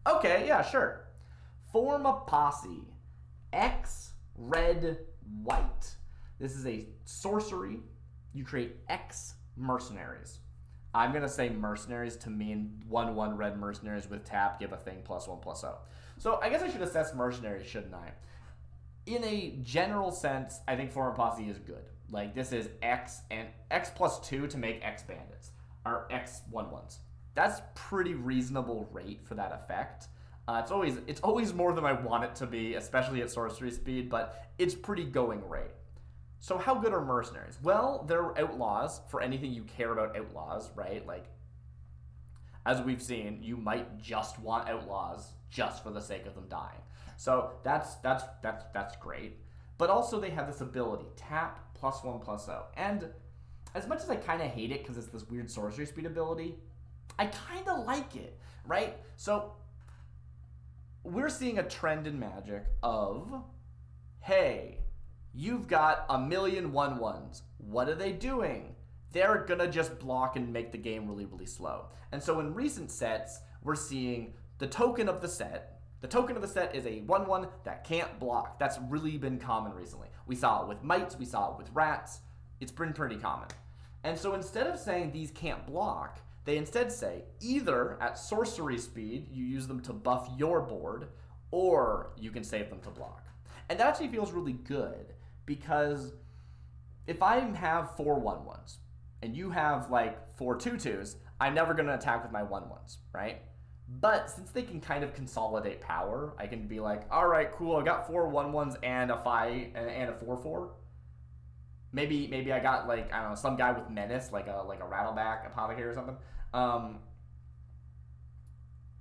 Okay, yeah, sure. Form a posse. X, red, white. This is a sorcery. You create X mercenaries. I'm going to say mercenaries to mean 1/1 red mercenaries with tap, give a thing, +1/+0. So I guess I should assess mercenaries, shouldn't I? In a general sense, I think Form a Posse is good. Like, this is X and X +2 to make X bandits, or X 1/1s. That's pretty reasonable rate for that effect. It's always more than I want it to be, especially at sorcery speed, but it's pretty going rate. So how good are mercenaries? Well, they're outlaws for anything you care about outlaws, right? Like, as we've seen, you might just want Outlaws just for the sake of them dying. So that's great. But also they have this ability, tap +1/+0. And as much as I kind of hate it because it's this weird sorcery speed ability, I kind of like it, right? So we're seeing a trend in Magic of, hey, you've got a million 1/1s. What are they doing? They're gonna just block and make the game really, really slow. And so in recent sets, we're seeing the token of the set. The token of the set is a 1/1 that can't block. That's really been common recently. We saw it with mites, we saw it with rats. It's been pretty common. And so instead of saying these can't block, they instead say either at sorcery speed, you use them to buff your board, or you can save them to block. And that actually feels really good, because if I have 4 1/1s, and you have like 4 2/2s, I'm never going to attack with my 1/1s, right? But since they can kind of consolidate power, I can be like, all right, cool, I got 4 1/1s and a 5 and a 4/4. Maybe I got like, I don't know, some guy with menace, like a Rattleback Apothecary or something.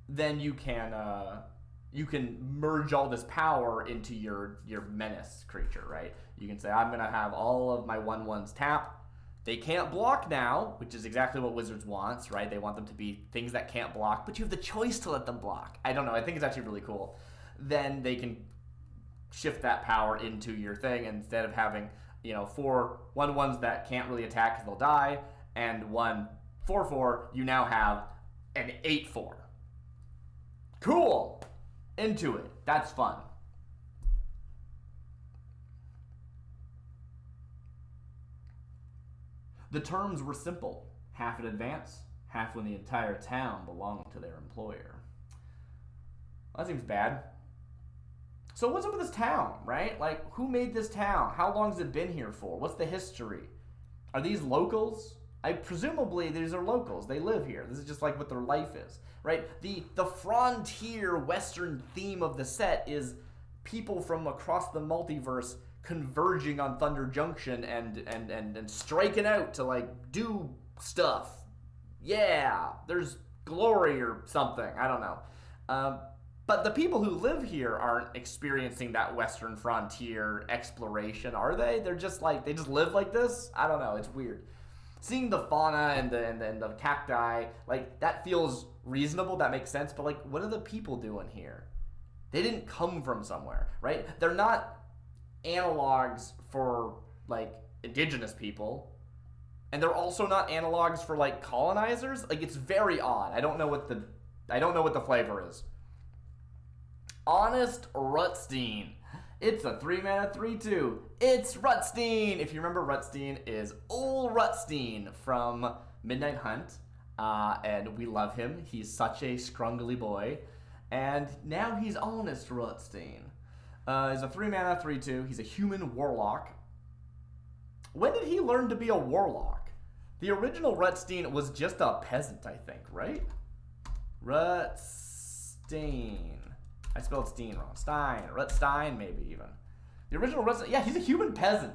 Then you can merge all this power into your menace creature, right? You can say, I'm gonna have all of my 1/1s tap. They can't block now, which is exactly what Wizards wants, right? They want them to be things that can't block, but you have the choice to let them block. I don't know, I think it's actually really cool. Then they can shift that power into your thing instead of having, 4 1/1s that can't really attack because they'll die, and 1 4/4, you now have an 8/4. Cool! Into it. That's fun. The terms were simple. Half in advance, half when the entire town belonged to their employer. Well, that seems bad. So what's up with this town, right? Like, who made this town? How long has it been here for? What's the history? Are these locals? Presumably these are locals. They live here. This is just like what their life is, right? The frontier Western theme of the set is people from across the multiverse converging on Thunder Junction and striking out to like do stuff. Yeah, there's glory or something. I don't know. But the people who live here aren't experiencing that Western frontier exploration, are they? They're just like, they just live like this? I don't know. It's weird. Seeing the fauna and the cacti, like, that feels reasonable. That makes sense. But like, what are the people doing here? They didn't come from somewhere, right? They're not analogs for like indigenous people, and they're also not analogs for like colonizers. Like, it's very odd. I don't know what the flavor is. Honest Rutstein. It's a 3-mana 3/2. It's Rutstein. If you remember, Rutstein is Ol Rutstein from Midnight Hunt, and we love him. He's such a scrungly boy, and now he's Honest Rutstein. He's a 3-mana 3/2. He's a human warlock. When did he learn to be a warlock? The original Rutstein was just a peasant, I think, right? Rutstein. I spelled Steen wrong. Rutstein, maybe even. The original Rutstein, yeah, he's a human peasant.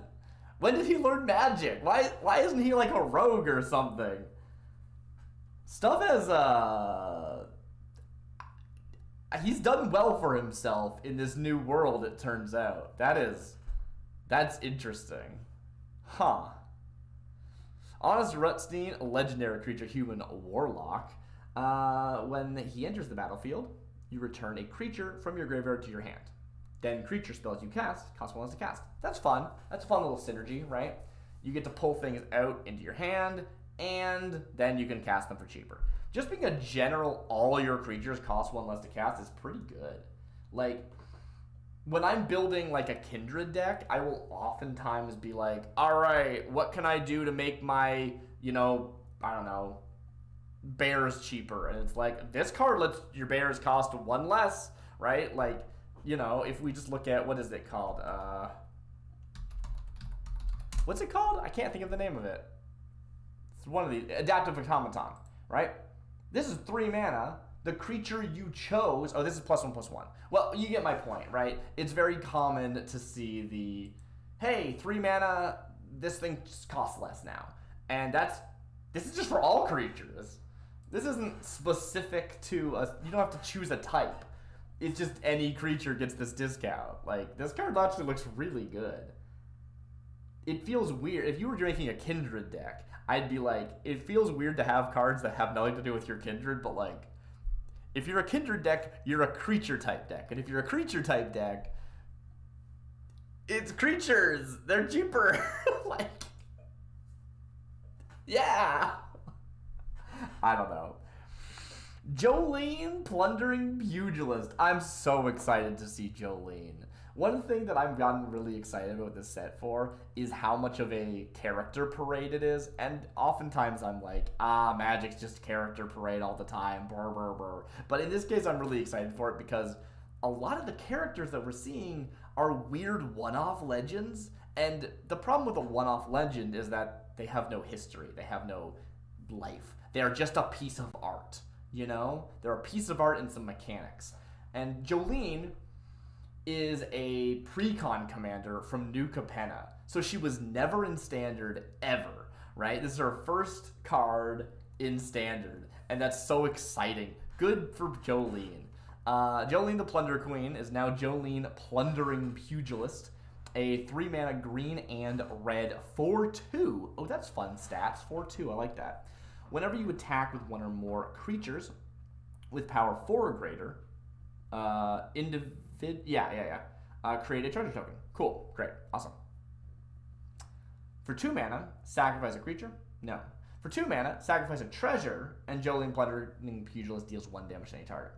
When did he learn magic? Why isn't he like a rogue or something? Stuff has, he's done well for himself in this new world, it turns out. That's interesting. Huh. Honest Rutstein, a legendary creature, human warlock. When he enters the battlefield, you return a creature from your graveyard to your hand. Then creature spells you cast cost 1 less to cast. That's fun. That's a fun little synergy, right? You get to pull things out into your hand, and then you can cast them for cheaper. Just being a general, all your creatures cost 1 less to cast is pretty good. Like, when I'm building like a Kindred deck, I will oftentimes be like, all right, what can I do to make my, I don't know, bears cheaper? And it's like, this card lets your bears cost 1 less, right? Like, if we just look at, what is it called? What's it called? I can't think of the name of it. It's one of the Adaptive Automaton, right? This is 3 mana. The creature you chose, this is +1/+1. Well, you get my point, right? It's very common to see the, hey, 3 mana, this thing just costs less now. And this is just for all creatures. This isn't specific to a... You don't have to choose a type. It's just any creature gets this discount. Like, this card actually looks really good. It feels weird. If you were making a Kindred deck, I'd be like, it feels weird to have cards that have nothing to do with your Kindred, but like, if you're a Kindred deck, you're a creature type deck. And if you're a creature type deck, it's creatures. They're cheaper. Like, yeah. I don't know. Jolene, Plundering Pugilist. I'm so excited to see Jolene. One thing that I've gotten really excited about this set for is how much of a character parade it is. And oftentimes I'm like, Magic's just character parade all the time. Brr, brr, brr. But in this case, I'm really excited for it because a lot of the characters that we're seeing are weird one-off legends. And the problem with a one-off legend is that they have no history. They have no life. They are just a piece of art, you know? They're a piece of art and some mechanics. And Jolene is a precon commander from New Capenna. So she was never in Standard ever, right? This is her first card in Standard, and that's so exciting. Good for Jolene. Jolene the Plunder Queen is now Jolene Plundering Pugilist, a 3-mana green and red 4/2. Oh, that's fun stats. 4/2, I like that. Whenever you attack with one or more creatures with power 4 or greater, create a treasure token. Cool, great, awesome. For 2 mana, sacrifice a creature? No. For 2 mana, sacrifice a treasure, and Jolene Plundering Pugilist deals 1 damage to any target.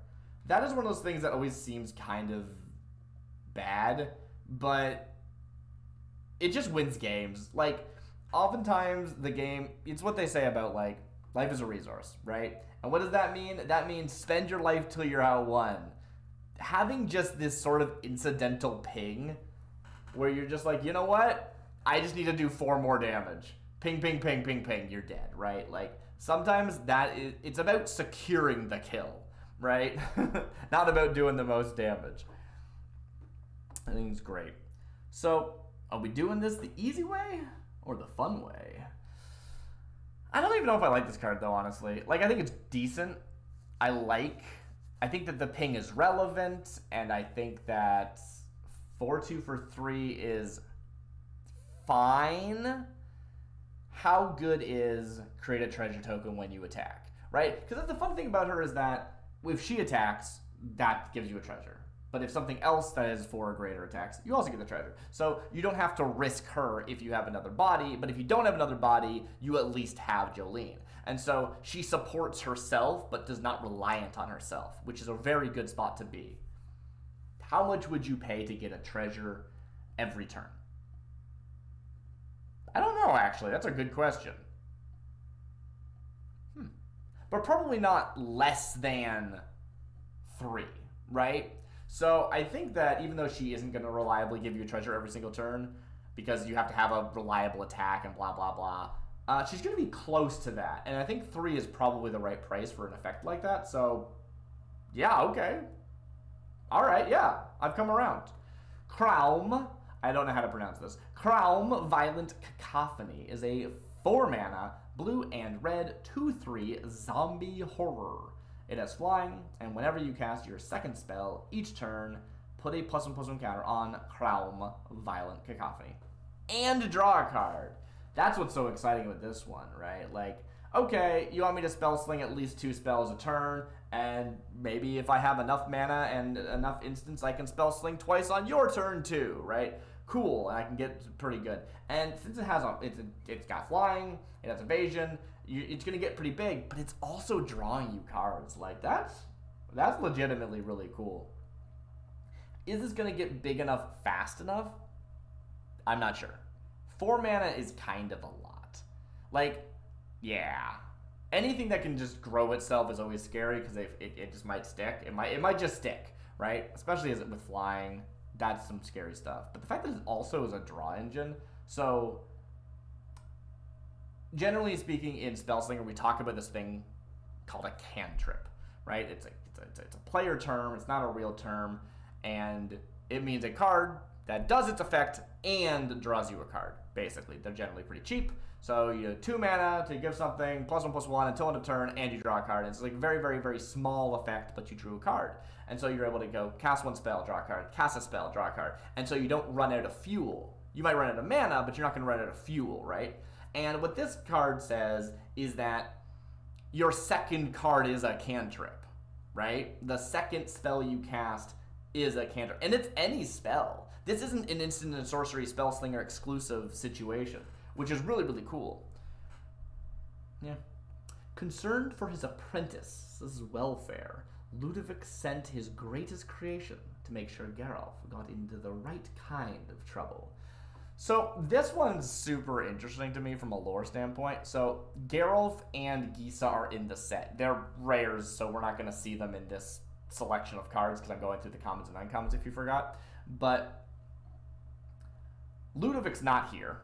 That is one of those things that always seems kind of bad, but it just wins games. Like, oftentimes the game, it's what they say about, like, life is a resource, right? And what does that mean? That means spend your life till you're out 1. Having just this sort of incidental ping where you're just like, you know what? I just need to do 4 more damage. Ping, ping, ping, ping, ping, you're dead, right? Like, sometimes it's about securing the kill, right? Not about doing the most damage. I think it's great. So, are we doing this the easy way or the fun way? I don't even know if I like this card, though, honestly. Like, I think it's decent. I think that the ping is relevant, and I think that 4/2 for 3 is fine. How good is create a treasure token when you attack, right? Because the fun thing about her is that if she attacks, that gives you a treasure. But if something else that is 4 or greater attacks, you also get the treasure. So you don't have to risk her if you have another body, but if you don't have another body, you at least have Jolene. And so she supports herself, but does not reliant on herself, which is a very good spot to be. How much would you pay to get a treasure every turn? I don't know, actually. That's a good question. But probably not less than 3, right? So I think that even though she isn't going to reliably give you a treasure every single turn, because you have to have a reliable attack and blah, blah, blah, she's going to be close to that. And I think 3 is probably the right price for an effect like that. So, yeah, okay. All right, yeah, I've come around. Kraum, I don't know how to pronounce this. Kraum Violent Cacophony is a 4-mana, blue and red, 2/3 zombie horror. It has flying, and whenever you cast your second spell each turn, put a +1/+1 counter on Kraum Violent Cacophony. And draw a card. That's what's so exciting with this one, right? Like, okay, you want me to spell sling at least 2 spells a turn, and maybe if I have enough mana and enough instants, I can spell sling twice on your turn too, right? Cool, and I can get pretty good. And since it has it's got flying, it has evasion, it's gonna get pretty big, but it's also drawing you cards. Like, that's legitimately really cool. Is this gonna get big enough fast enough? I'm not sure. 4 mana is kind of a lot. Like, yeah. Anything that can just grow itself is always scary because it just might stick. It might just stick, right? Especially as with flying. That's some scary stuff. But the fact that it also is a draw engine, so generally speaking, in Spellslinger, we talk about this thing called a cantrip, right? It's a player term. It's not a real term, and it means a card that does its effect and draws you a card. Basically, they're generally pretty cheap. So you 2 mana to give something +1/+1 until end of turn, and you draw a card. It's like very, very, very small effect, but you drew a card. And so you're able to go cast 1 spell, draw a card, cast a spell, draw a card. And so you don't run out of fuel. You might run out of mana, but you're not going to run out of fuel, right? And what this card says is that your second card is a cantrip, right? The second spell you cast is a cantrip. And it's any spell. This isn't an instant and sorcery spell slinger exclusive situation, which is really, really cool. Yeah. Concerned for his apprentice's welfare, Ludovic sent his greatest creation to make sure Geralf got into the right kind of trouble. So this one's super interesting to me from a lore standpoint. So Geralf and Gisa are in the set. They're rares, so we're not going to see them in this selection of cards because I'm going through the commons and uncommons if you forgot. But Ludovic's not here.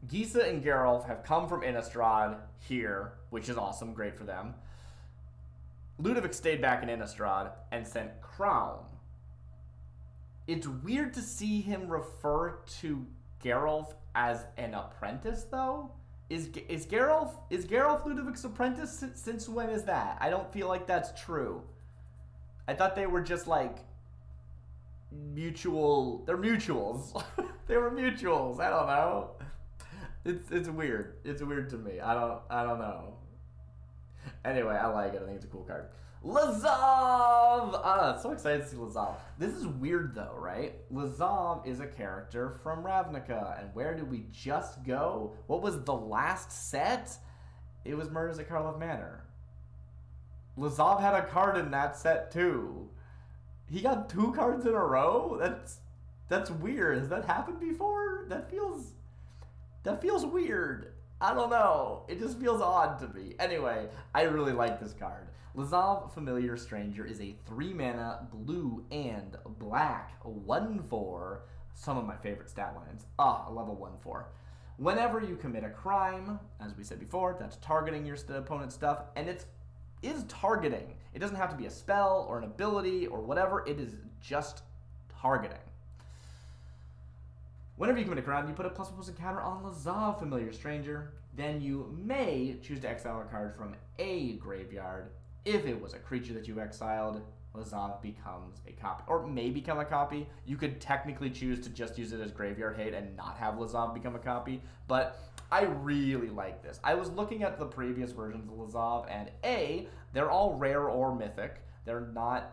Gisa and Geralf have come from Innistrad here, which is awesome, great for them. Ludovic stayed back in Innistrad and sent Crown. It's weird to see him refer to Geralf as an apprentice, though. Is Geralf Ludovic's apprentice? Since when is that? I don't feel like that's true. I thought they were just like mutual. They're mutuals. They were mutuals. I don't know. It's weird. It's weird to me. I don't know. Anyway, I like it. I think it's a cool card. Lazav! So excited to see Lazav. This is weird though, right? Lazav is a character from Ravnica. And where did we just go? What was the last set? It was Murders at Karlov Manor. Lazav had a card in that set too. He got 2 cards in a row? That's weird. Has that happened before? That feels weird. I don't know. It just feels odd to me. Anyway, I really like this card. Lazav, Familiar Stranger, is a 3-mana blue and black 1/4. Some of my favorite stat lines. A level 1/4. Whenever you commit a crime, as we said before, that's targeting your opponent's stuff, and it is targeting. It doesn't have to be a spell or an ability or whatever. It is just targeting. Whenever you commit a crime, you put a +1/+1 counter on Lazav, Familiar Stranger. Then you may choose to exile a card from a graveyard. If it was a creature that you exiled, Lazav becomes a copy. Or may become a copy. You could technically choose to just use it as graveyard hate and not have Lazav become a copy. But I really like this. I was looking at the previous versions of Lazav, and they're all rare or mythic. They're not,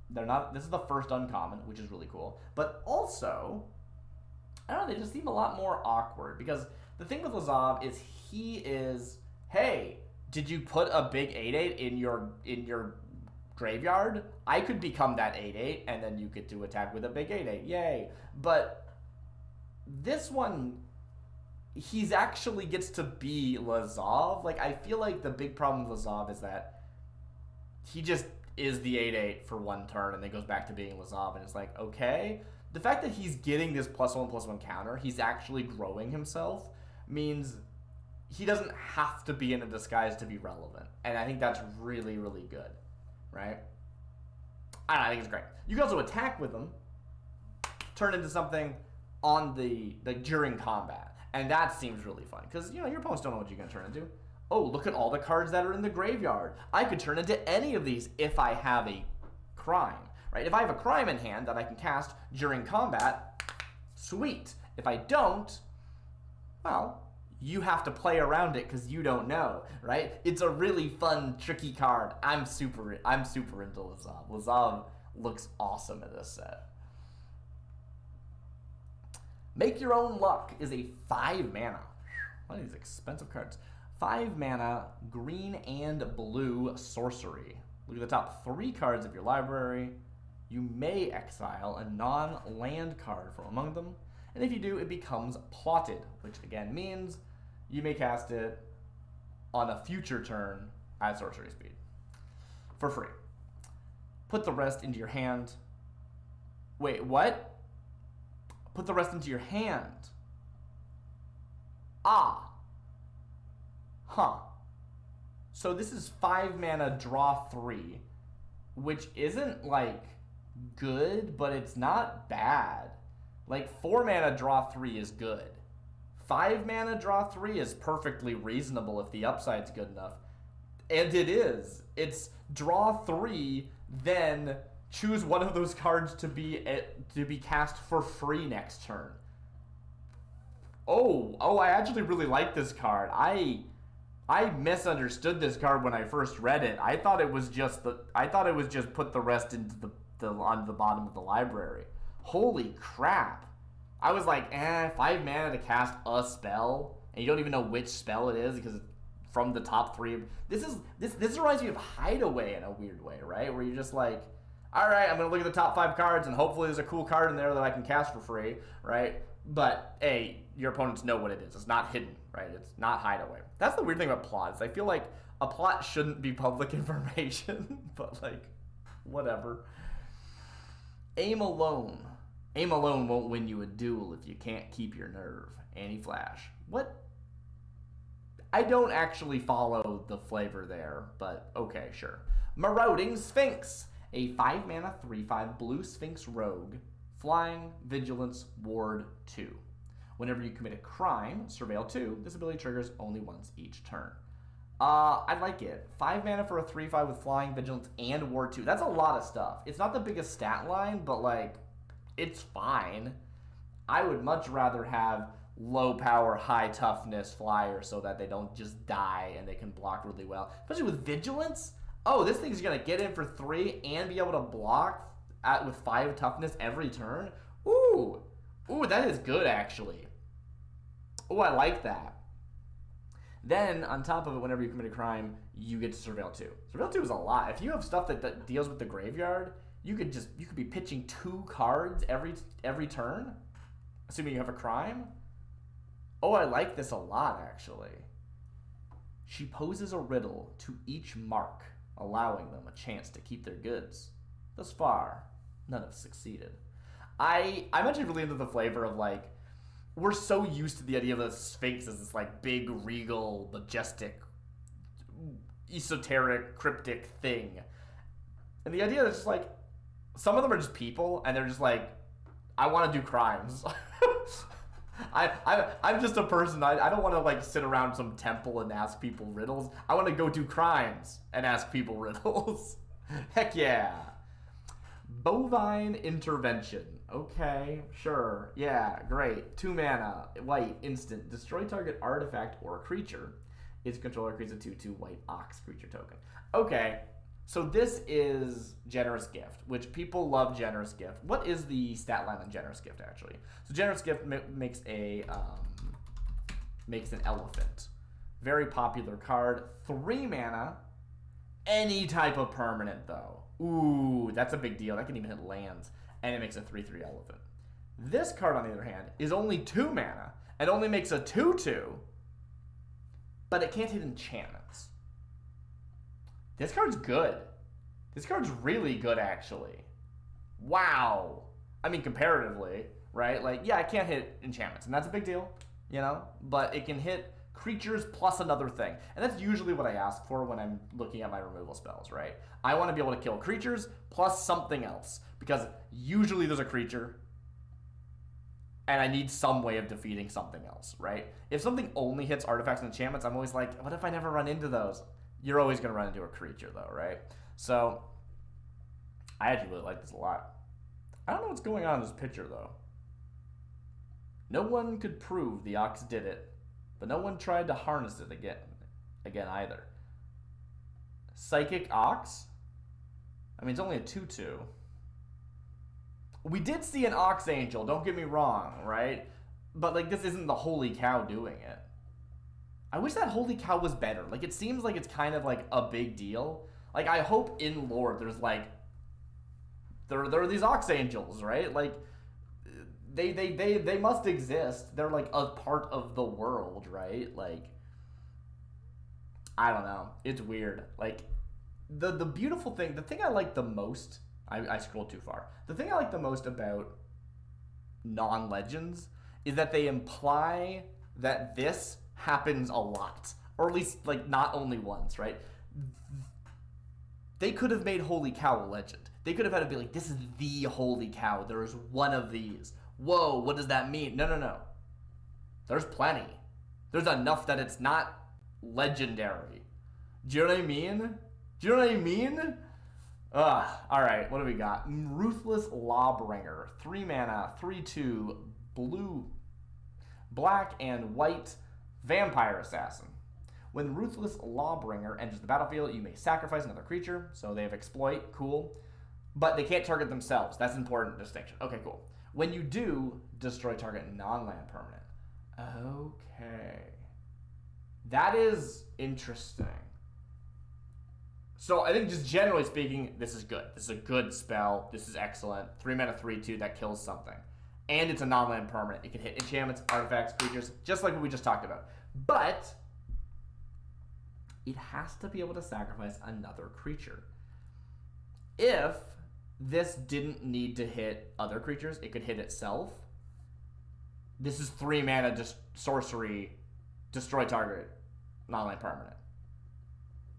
this is the first uncommon, which is really cool. But also, I don't know, they just seem a lot more awkward. Because the thing with Lazav is he is, hey, did you put a big 8/8 in your graveyard? I could become that 8/8, and then you get to attack with a big 8/8. Yay. But this one, he's actually gets to be Lazav. Like, I feel like the big problem with Lazav is that he just is the 8/8 for 1 turn, and then goes back to being Lazav, and it's like, okay. The fact that he's getting this +1/+1 counter, he's actually growing himself, means he doesn't have to be in a disguise to be relevant. And I think that's really, really good, right? I think it's great. You can also attack with him, turn into something on during combat. And that seems really fun, because, your opponents don't know what you're going to turn into. Oh, look at all the cards that are in the graveyard. I could turn into any of these if I have a crime, right? If I have a crime in hand that I can cast during combat, sweet. If I don't, well, you have to play around it because you don't know, right? It's a really fun, tricky card. I'm super into Lazav. Lazav looks awesome in this set. Make Your Own Luck is a 5-mana. One of these expensive cards. 5-mana, green and blue sorcery. Look at the top 3 cards of your library. You may exile a non-land card from among them. And if you do, it becomes plotted, which again means you may cast it on a future turn at sorcery speed for free. Put the rest into your hand. Wait, what? Put the rest into your hand. So this is 5-mana, draw 3, which isn't like good, but it's not bad. Like 4-mana, draw 3 is good. 5 mana, draw 3 is perfectly reasonable if the upside's good enough. And it is. It's draw 3, then choose one of those cards to be cast for free next turn. Oh, I actually really like this card. I misunderstood this card when I first read it. I thought it was just put the rest into on the bottom of the library. Holy crap. I was like, 5 mana to cast a spell, and you don't even know which spell it is because it's from the top 3. This reminds me of Hideaway in a weird way, right? Where you're just like, all right, I'm gonna look at the top 5 cards, and hopefully there's a cool card in there that I can cast for free, right? But your opponents know what it is. It's not hidden, right? It's not Hideaway. That's the weird thing about plots. I feel like a plot shouldn't be public information, but like, whatever. Aim alone. Aim alone won't win you a duel if you can't keep your nerve. Anti-Flash. What? I don't actually follow the flavor there, but okay, sure. Marauding Sphinx. A 5 mana 3/5 blue Sphinx rogue. Flying, Vigilance, Ward 2. Whenever you commit a crime, Surveil 2, this ability triggers only once each turn. I like it. 5 mana for a 3/5 with Flying, Vigilance, and Ward 2. That's a lot of stuff. It's not the biggest stat line, but like, it's fine. I would much rather have low power, high toughness flyers so that they don't just die and they can block really well. Especially with Vigilance. Oh, this thing's going to get in for 3 and be able to block with 5 toughness every turn. Ooh, that is good actually. Ooh, I like that. Then, on top of it, whenever you commit a crime, you get to Surveil 2. Surveil 2 is a lot. If you have stuff that deals with the graveyard, you could be pitching 2 cards every turn, assuming you have a crime. Oh, I like this a lot, actually. She poses a riddle to each mark, allowing them a chance to keep their goods. Thus far, none have succeeded. I'm actually really into the flavor of, like, we're so used to the idea of the Sphinx as this, like, big, regal, majestic, esoteric, cryptic thing. And the idea is just, like, some of them are just people, and they're just like, I want to do crimes. I'm just a person. I don't want to, like, sit around some temple and ask people riddles. I want to go do crimes and ask people riddles. Heck yeah. Bovine Intervention. Okay, sure. Yeah, great. 2 mana, white, instant. Destroy target artifact or creature. Its controller creates a 2/2 white ox creature token. Okay, so this is Generous Gift, which people love Generous Gift. What is the stat line on Generous Gift, actually? So Generous Gift makes an elephant. Very popular card. 3 mana. Any type of permanent, though. Ooh, that's a big deal. That can even hit lands. And it makes a 3/3 elephant. This card, on the other hand, is only 2 mana and only makes a 2/2, but it can't hit enchantments. This card's good. This card's really good, actually. Wow. I mean, comparatively, right? Like, yeah, it can't hit enchantments, and that's a big deal, you know? But it can hit creatures plus another thing. And that's usually what I ask for when I'm looking at my removal spells, right? I want to be able to kill creatures plus something else, because usually there's a creature, and I need some way of defeating something else, right? If something only hits artifacts and enchantments, I'm always like, what if I never run into those? You're always going to run into a creature, though, right? So, I actually really like this a lot. I don't know what's going on in this picture, though. No one could prove the ox did it, but no one tried to harness it again either. Psychic Ox? I mean, it's only a 2/2. We did see an Ox Angel, don't get me wrong, right? But, like, this isn't the Holy Cow doing it. I wish that Holy Cow was better. Like, it seems like it's kind of, like, a big deal. Like, I hope in lore there's, like, there are these Ox Angels, right? Like, they must exist. They're, like, a part of the world, right? Like, I don't know. It's weird. Like, the beautiful thing, the thing I like the most, I scrolled too far. The thing I like the most about non-legends is that they imply that this happens a lot. Or at least, like, not only once, right? They could have made Holy Cow a legend. They could have had it be like, this is the Holy Cow. There is one of these. Whoa, what does that mean? No. There's plenty. There's enough that it's not legendary. Do you know what I mean? Alright, what do we got? Ruthless Lawbringer. 3 mana, 3/2, blue, black and white, vampire assassin. When Ruthless Lawbringer enters the battlefield, you may sacrifice another creature. So they have exploit, cool. But they can't target themselves. That's an important distinction. Okay, cool. When you do, destroy target non-land permanent. Okay. That is interesting. So I think just generally speaking, this is good. This is a good spell. This is excellent. 3 mana, 3/2 that kills something. And it's a non-land permanent. It can hit enchantments, artifacts, creatures, just like what we just talked about. But it has to be able to sacrifice another creature. If this didn't need to hit other creatures, it could hit itself. This is 3 mana, just sorcery, destroy target, non-land permanent.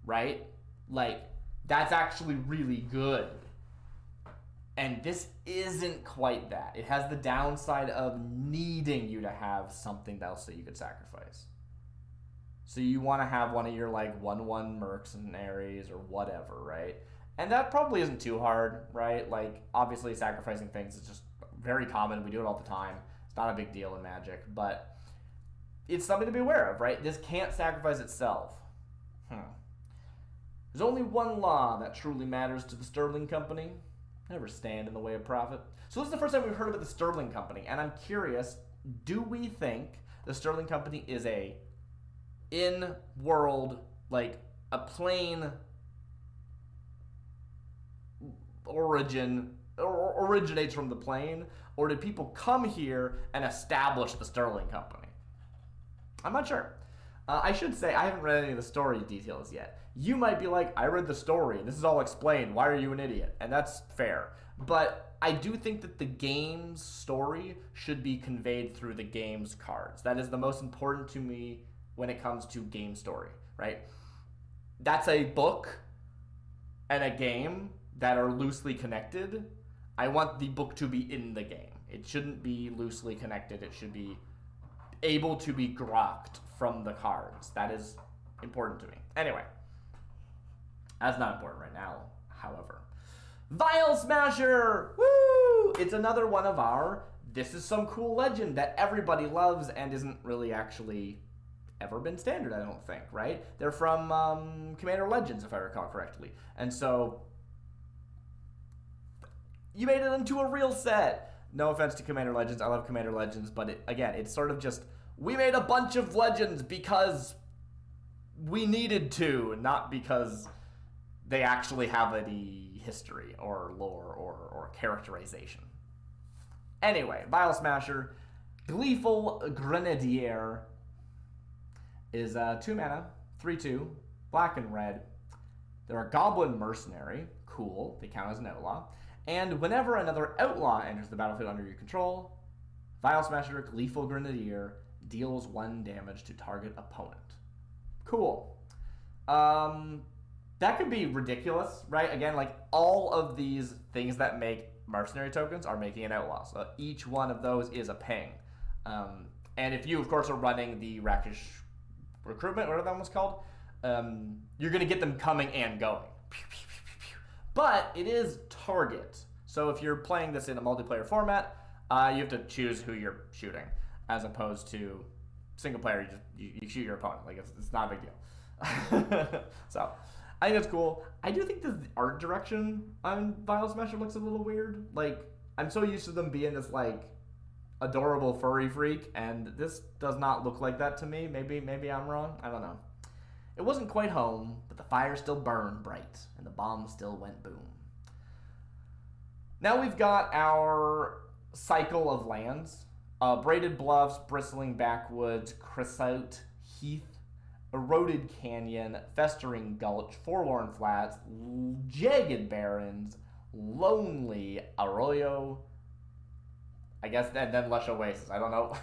Right? Like, that's actually really good. And this isn't quite that. It has the downside of needing you to have something else that you could sacrifice. So you want to have one of your, like, 1/1 mercenaries or whatever, right? And that probably isn't too hard, right? Like, obviously sacrificing things is just very common. We do it all the time. It's not a big deal in Magic, but it's something to be aware of, right? This can't sacrifice itself. There's only one law that truly matters to the Sterling Company. Never stand in the way of profit. So this is the first time we've heard about the Sterling Company, and I'm curious, do we think the Sterling Company is a in-world, like a plain origin, or originates from the plane, or did people come here and establish the Sterling Company? I'm not sure. I should say, I haven't read any of the story details yet. You might be like, I read the story, this is all explained, why are you an idiot? And that's fair. But I do think that the game's story should be conveyed through the game's cards. That is the most important to me when it comes to game story, right? That's a book and a game that are loosely connected. I want the book to be in the game. It shouldn't be loosely connected. It should be able to be grokked from the cards. That is important to me. Anyway, that's not important right now, however. Vial Smasher! Woo! It's another one of our, this is some cool legend that everybody loves and isn't really actually ever been standard, I don't think, right? They're from Commander Legends, if I recall correctly. And so, you made it into a real set. No offense to Commander Legends, I love Commander Legends, but again, it's sort of just, we made a bunch of legends because we needed to, not because they actually have any history or lore or characterization. Anyway, Vial Smasher, Gleeful Grenadier is 2 mana, 3/2, black and red. They're a goblin mercenary. Cool. They count as an outlaw. And whenever another outlaw enters the battlefield under your control, Vial Smasher, Gleeful Grenadier deals 1 damage to target opponent. Cool. That could be ridiculous, right? Again, like, all of these things that make mercenary tokens are making an outlaw. So each one of those is a ping. And if you, of course, are running the Rakish recruitment, whatever that was called, you're going to get them coming and going. But it is target. So if you're playing this in a multiplayer format, you have to choose who you're shooting, as opposed to single player, you shoot your opponent. Like, it's not a big deal. So I think that's cool. I do think the art direction on Vial Smasher looks a little weird. Like, I'm so used to them being this, like, adorable furry freak, and this does not look like that to me. Maybe I'm wrong. I don't know. It wasn't quite home, but the fire still burned bright, and the bomb still went boom. Now we've got our cycle of lands. Braided Bluffs, Bristling Backwoods, Creosote Heath, Eroded Canyon, Festering Gulch, Forlorn Flats, Jagged Barrens, Lonely Arroyo, I guess, and then Lush Oasis. I don't know.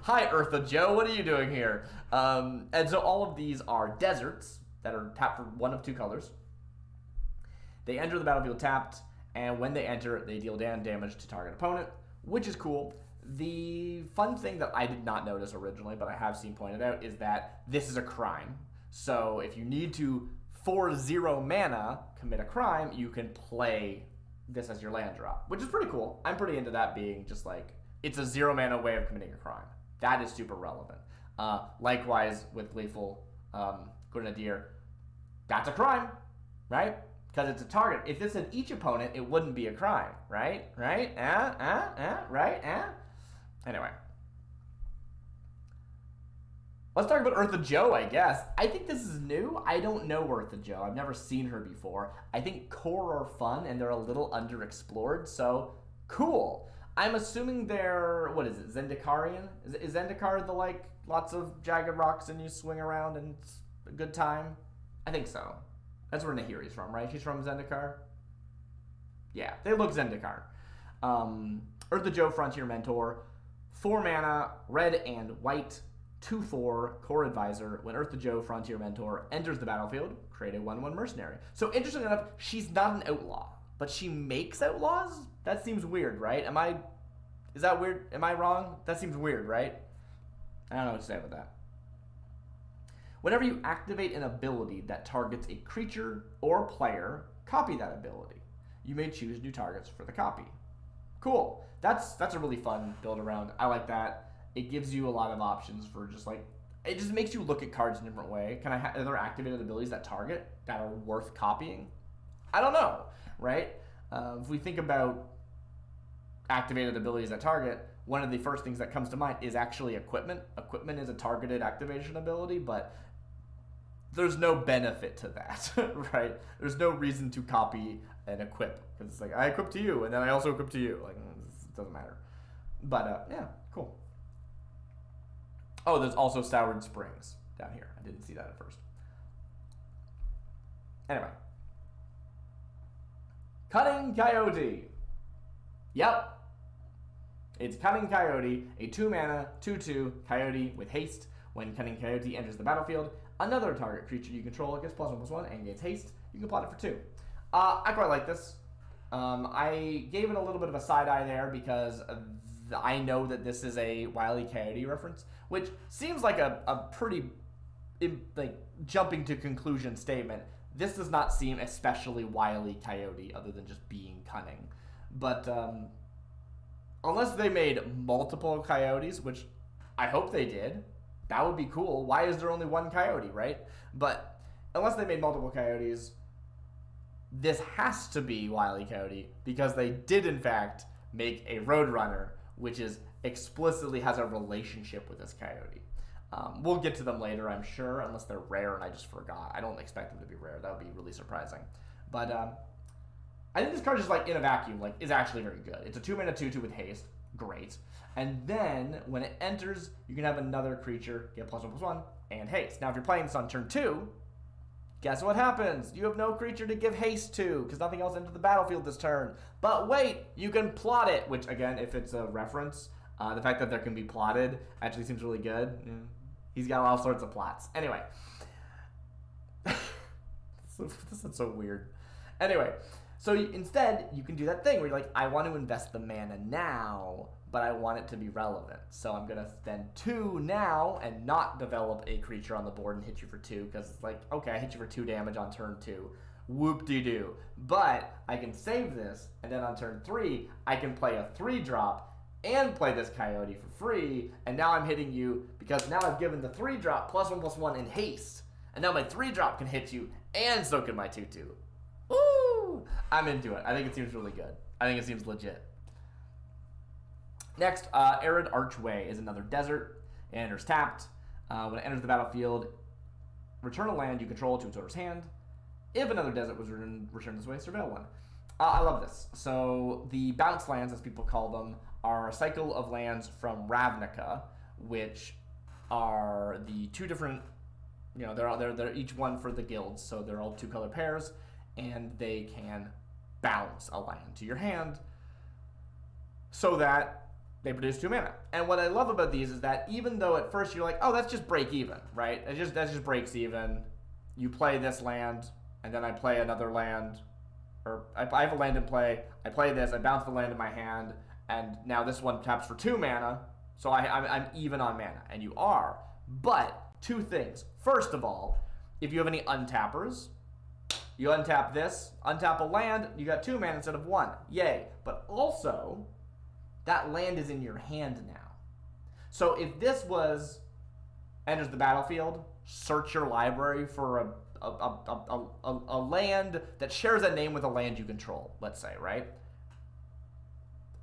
Hi, Eartha Joe. What are you doing here? And so all of these are deserts that are tapped for 1 of 2 colors. They enter the battlefield tapped, and when they enter, they deal damage to target opponent, which is cool. The fun thing that I did not notice originally, but I have seen pointed out, is that this is a crime. So if you need to, for 0 mana, commit a crime, you can play this as your land drop, which is pretty cool. I'm pretty into that being just like, it's a 0 mana way of committing a crime. That is super relevant. Likewise with Gleeful Grenadier, that's a crime, right? Because it's a target. If this had each opponent, it wouldn't be a crime, right? Right? Right? Anyway. Let's talk about Eartha Joe, I guess. I think this is new. I don't know Eartha Joe. I've never seen her before. I think core are fun, and they're a little underexplored, so cool. I'm assuming they're, what is it, Zendikarian? Is Zendikar the, like, lots of jagged rocks and you swing around and it's a good time? I think so. That's where Nahiri's from, right? She's from Zendikar? Yeah, they look Zendikar. Eartha Joe, Frontier Mentor. 4 mana, red and white, 2/4, Core Advisor. When Eartha Joe, Frontier Mentor, enters the battlefield, create a 1/1 mercenary. So interesting enough, she's not an outlaw, but she makes outlaws? That seems weird, right? Is that weird? Am I wrong? That seems weird, right? I don't know what to say about that. Whenever you activate an ability that targets a creature or player, copy that ability. You may choose new targets for the copy. Cool. That's a really fun build around. I like that. It gives you a lot of options for just like, it just makes you look at cards in a different way. Are there activated abilities that target that are worth copying? I don't know, right? If we think about activated abilities that target, one of the first things that comes to mind is actually equipment. Equipment is a targeted activation ability, but there's no benefit to that, right? There's no reason to copy and equip, because it's like, I equip to you, and then I also equip to you. Like, it doesn't matter. But, yeah, cool. Oh, there's also Soured Springs down here. I didn't see that at first. Anyway. Cunning Coyote. Yep. It's Cunning Coyote, a 2 mana, 2/2 coyote with haste. When Cunning Coyote enters the battlefield, another target creature you control gets +1/+1 and gains haste. You can plot it for 2. I quite like this. I gave it a little bit of a side eye there because I know that this is a Wile E. Coyote reference, which seems like a pretty like jumping to conclusion statement. This does not seem especially Wile E. Coyote other than just being cunning. But unless they made multiple coyotes, which I hope they did, that would be cool. Why is there only one coyote, right? But unless they made multiple coyotes, this has to be Wile E. Coyote because they did in fact make a Roadrunner, which is explicitly has a relationship with this coyote. We'll get to them later, I'm sure, unless they're rare and I just forgot. I don't expect them to be rare. That would be really surprising. But I think this card just like in a vacuum like is actually very good. It's a 2 mana 2/2 with haste. Great. And then when it enters, you can have another creature get +1/+1 and haste. Now if you're playing this on turn 2, guess what happens? You have no creature to give haste to because nothing else entered the battlefield this turn. But wait, you can plot it, which again, if it's a reference, the fact that there can be plotted actually seems really good. Yeah. He's got all sorts of plots. Anyway. This is so weird. Anyway, so instead, you can do that thing where you're like, I want to invest the mana now, but I want it to be relevant. So I'm going to spend 2 now and not develop a creature on the board and hit you for 2, because it's like, okay, I hit you for 2 damage on turn 2. Whoop-de-doo. But I can save this, and then on turn 3, I can play a 3-drop and play this coyote for free, and now I'm hitting you because now I've given the 3-drop +1/+1 in haste, and now my 3-drop can hit you, and so can my 2/2. Woo! I'm into it. I think it seems really good. I think it seems legit. Next, Arid Archway is another desert. It enters tapped. When it enters the battlefield, return a land you control to its owner's hand. If another desert was returned this way, surveil one. I love this. So the bounce lands, as people call them, are a cycle of lands from Ravnica, which are the 2 different, you know, they're each one for the guilds, so they're all 2-color pairs, and they can bounce a land to your hand so that they produce 2 mana. And what I love about these is that even though at first you're like, oh, that's just break even, right? That just breaks even. You play this land, and then I play another land, or I have a land in play, I play this, I bounce the land in my hand, And now this one taps for 2 mana, so I'm even on mana, and you are. But 2 things. First of all, if you have any untappers, you untap this, untap a land, you got 2 mana instead of 1. Yay. But also, that land is in your hand now. So if this was enters the battlefield, search your library for a land that shares a name with a land you control, let's say, right?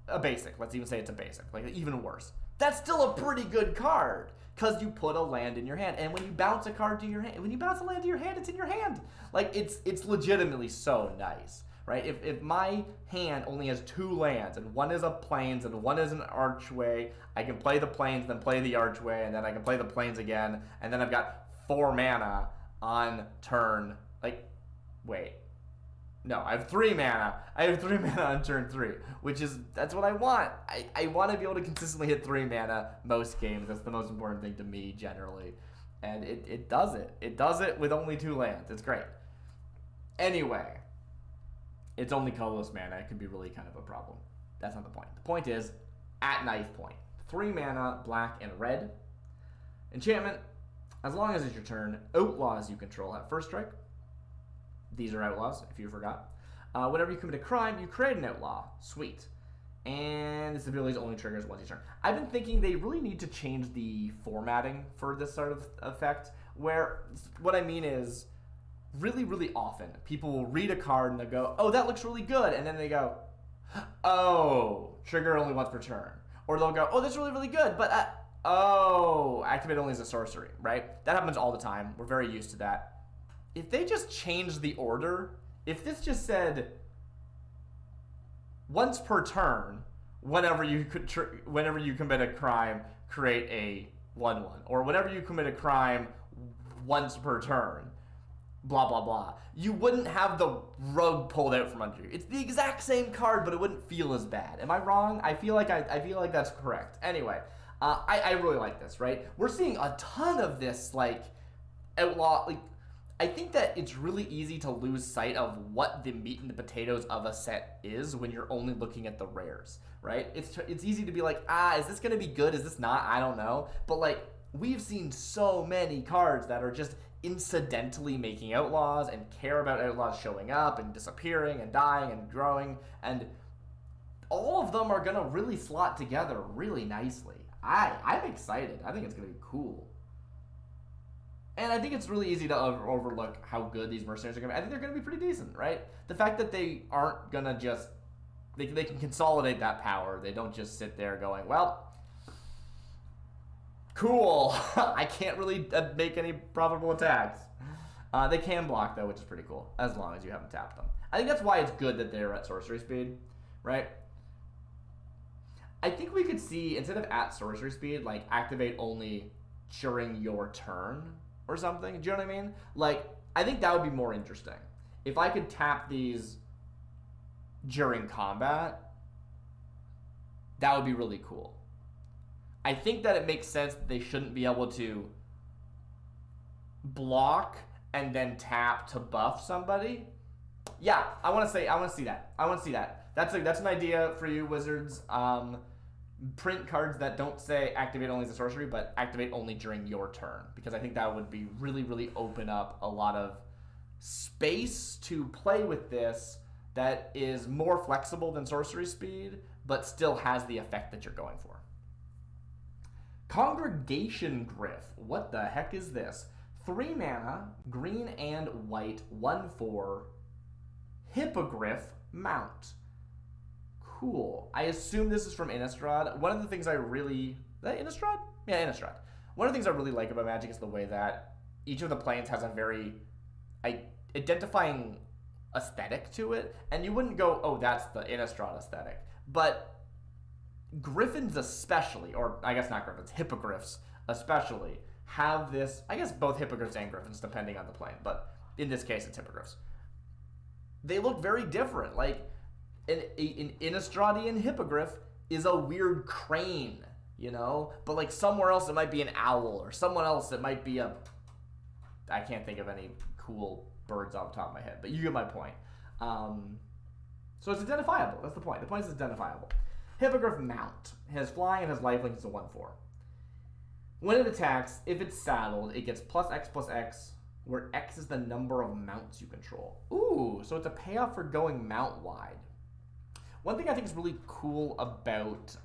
A basic. Let's even say it's a basic. Like, even worse. That's still a pretty good card, because you put a land in your hand. And when you bounce a card to your hand, when you bounce a land to your hand, it's in your hand. Like, it's legitimately so nice, right? If my hand only has 2 lands, and one is a plains and one is an archway, I can play the plains, then play the archway, and then I can play the plains again, and then I've got 4 mana on turn, like, wait. No, I have 3 mana. I have 3 mana on turn 3, that's what I want. I want to be able to consistently hit 3 mana most games. That's the most important thing to me, generally. And it does it. It does it with only 2 lands. It's great. Anyway, it's only colorless mana. It could be really kind of a problem. That's not the point. The point is, at knife point, 3 mana, black and red. Enchantment, as long as it's your turn, Outlaws you control have first strike. These are Outlaws, if you forgot. Whenever you commit a crime, you create an Outlaw. Sweet. And this ability only triggers once each turn. I've been thinking they really need to change the formatting for this sort of effect, where what I mean is, really, really often, people will read a card and they'll go, oh, that looks really good, and then they go, oh, trigger only once per turn. Or they'll go, oh, that's really, really good, but, oh, activate only as a sorcery, right? That happens all the time. We're very used to that. If they just changed the order, if this just said once per turn, whenever you commit a crime, create a 1/1, or whenever you commit a crime once per turn, blah blah blah, you wouldn't have the rug pulled out from under you. It's the exact same card, but it wouldn't feel as bad. Am I wrong? I feel like that's correct. Anyway, I really like this. Right? We're seeing a ton of this, like, outlaw, like. I think that it's really easy to lose sight of what the meat and the potatoes of a set is when you're only looking at the rares, right? It's easy to be like, is this going to be good? Is this not? I don't know. But, like, we've seen so many cards that are just incidentally making Outlaws and care about Outlaws showing up and disappearing and dying and growing, and all of them are going to really slot together really nicely. I'm excited. I think it's going to be cool. And I think it's really easy to overlook how good these mercenaries are going to be. I think they're going to be pretty decent, right? The fact that they aren't going to just... They can consolidate that power. They don't just sit there going, well, cool. I can't really make any profitable attacks. They can block, though, which is pretty cool, as long as you haven't tapped them. I think that's why it's good that they're at sorcery speed, right? I think we could see, instead of at sorcery speed, like, activate only during your turn or something. Do you know what I mean? Like, I think that would be more interesting. If I could tap these during combat, that would be really cool. I think that it makes sense that they shouldn't be able to block and then tap to buff somebody. Yeah, I want to see that. I want to see that. That's an idea for you, Wizards. Print cards that don't say activate only as a sorcery, but activate only during your turn, because I think that would be really, really open up a lot of space to play with this that is more flexible than sorcery speed, but still has the effect that you're going for. Congregation Gryff. What the heck is this? 3 mana, green and white, 1/4, Hippogriff Mount. Cool. I assume this is from Innistrad. One of the things I really... Is that Innistrad? Yeah, Innistrad. One of the things I really like about Magic is the way that each of the planes has a very identifying aesthetic to it. And you wouldn't go, oh, that's the Innistrad aesthetic. But Griffins especially, or I guess not Griffins, Hippogriffs especially, have this... I guess both Hippogriffs and Griffins, depending on the plane. But in this case, it's Hippogriffs. They look very different. Like... An Innistradian Hippogriff is a weird crane, you know? But, like, somewhere else it might be an owl, or someone else it might be a... I can't think of any cool birds off the top of my head, but you get my point. So it's identifiable. That's the point. The point is identifiable. Hippogriff Mount. It has flying and has lifelink. It's a 1/4. When it attacks, if it's saddled, it gets +X/+X, where X is the number of mounts you control. Ooh, so it's a payoff for going mount wide. One thing I think is really cool about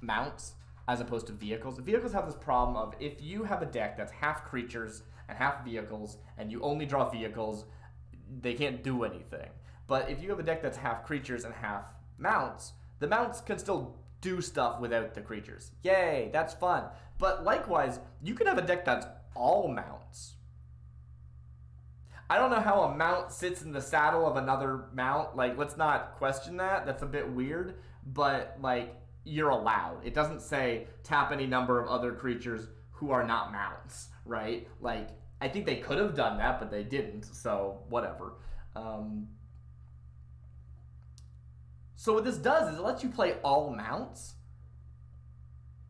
mounts as opposed to vehicles. Vehicles have this problem of if you have a deck that's half creatures and half vehicles, and you only draw vehicles, they can't do anything. But if you have a deck that's half creatures and half mounts, the mounts can still do stuff without the creatures. Yay, that's fun. But likewise, you can have a deck that's all mounts. I don't know how a mount sits in the saddle of another mount. Like, let's not question that. That's a bit weird. But, like, you're allowed. It doesn't say tap any number of other creatures who are not mounts, right? Like, I think they could have done that, but they didn't. So, whatever. So what this does is it lets you play all mounts.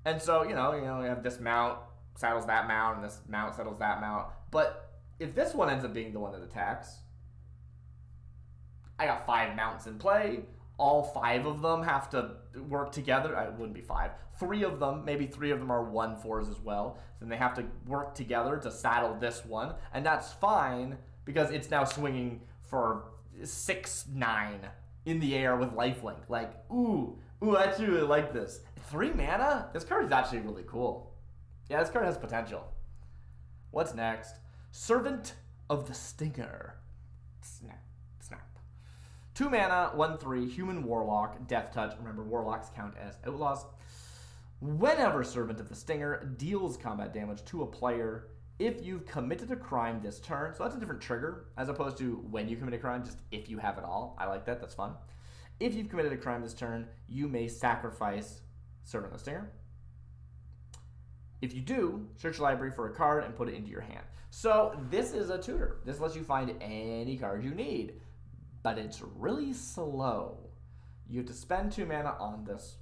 And so, you have this mount saddles that mount, and this mount saddles that mount. But if this one ends up being the one that attacks, I got 5 mounts in play. All 5 of them have to work together. It wouldn't be 5. 3 of them, maybe 3 of them are 1/4s as well. Then they have to work together to saddle this one. And that's fine because it's now swinging for 6/9 in the air with lifelink. Like, ooh, I actually really like this. 3 mana? This card is actually really cool. Yeah, this card has potential. What's next? Servant of the Stinger. Snap. 2 mana, 1/3, human warlock, death touch. Remember, warlocks count as outlaws. Whenever Servant of the Stinger deals combat damage to a player, if you've committed a crime this turn, so that's a different trigger, as opposed to when you commit a crime, just if you have it all. I like that, that's fun. If you've committed a crime this turn, you may sacrifice Servant of the Stinger. If you do, search your library for a card and put it into your hand. So this is a tutor. This lets you find any card you need, but it's really slow. You have to spend 2 mana on this,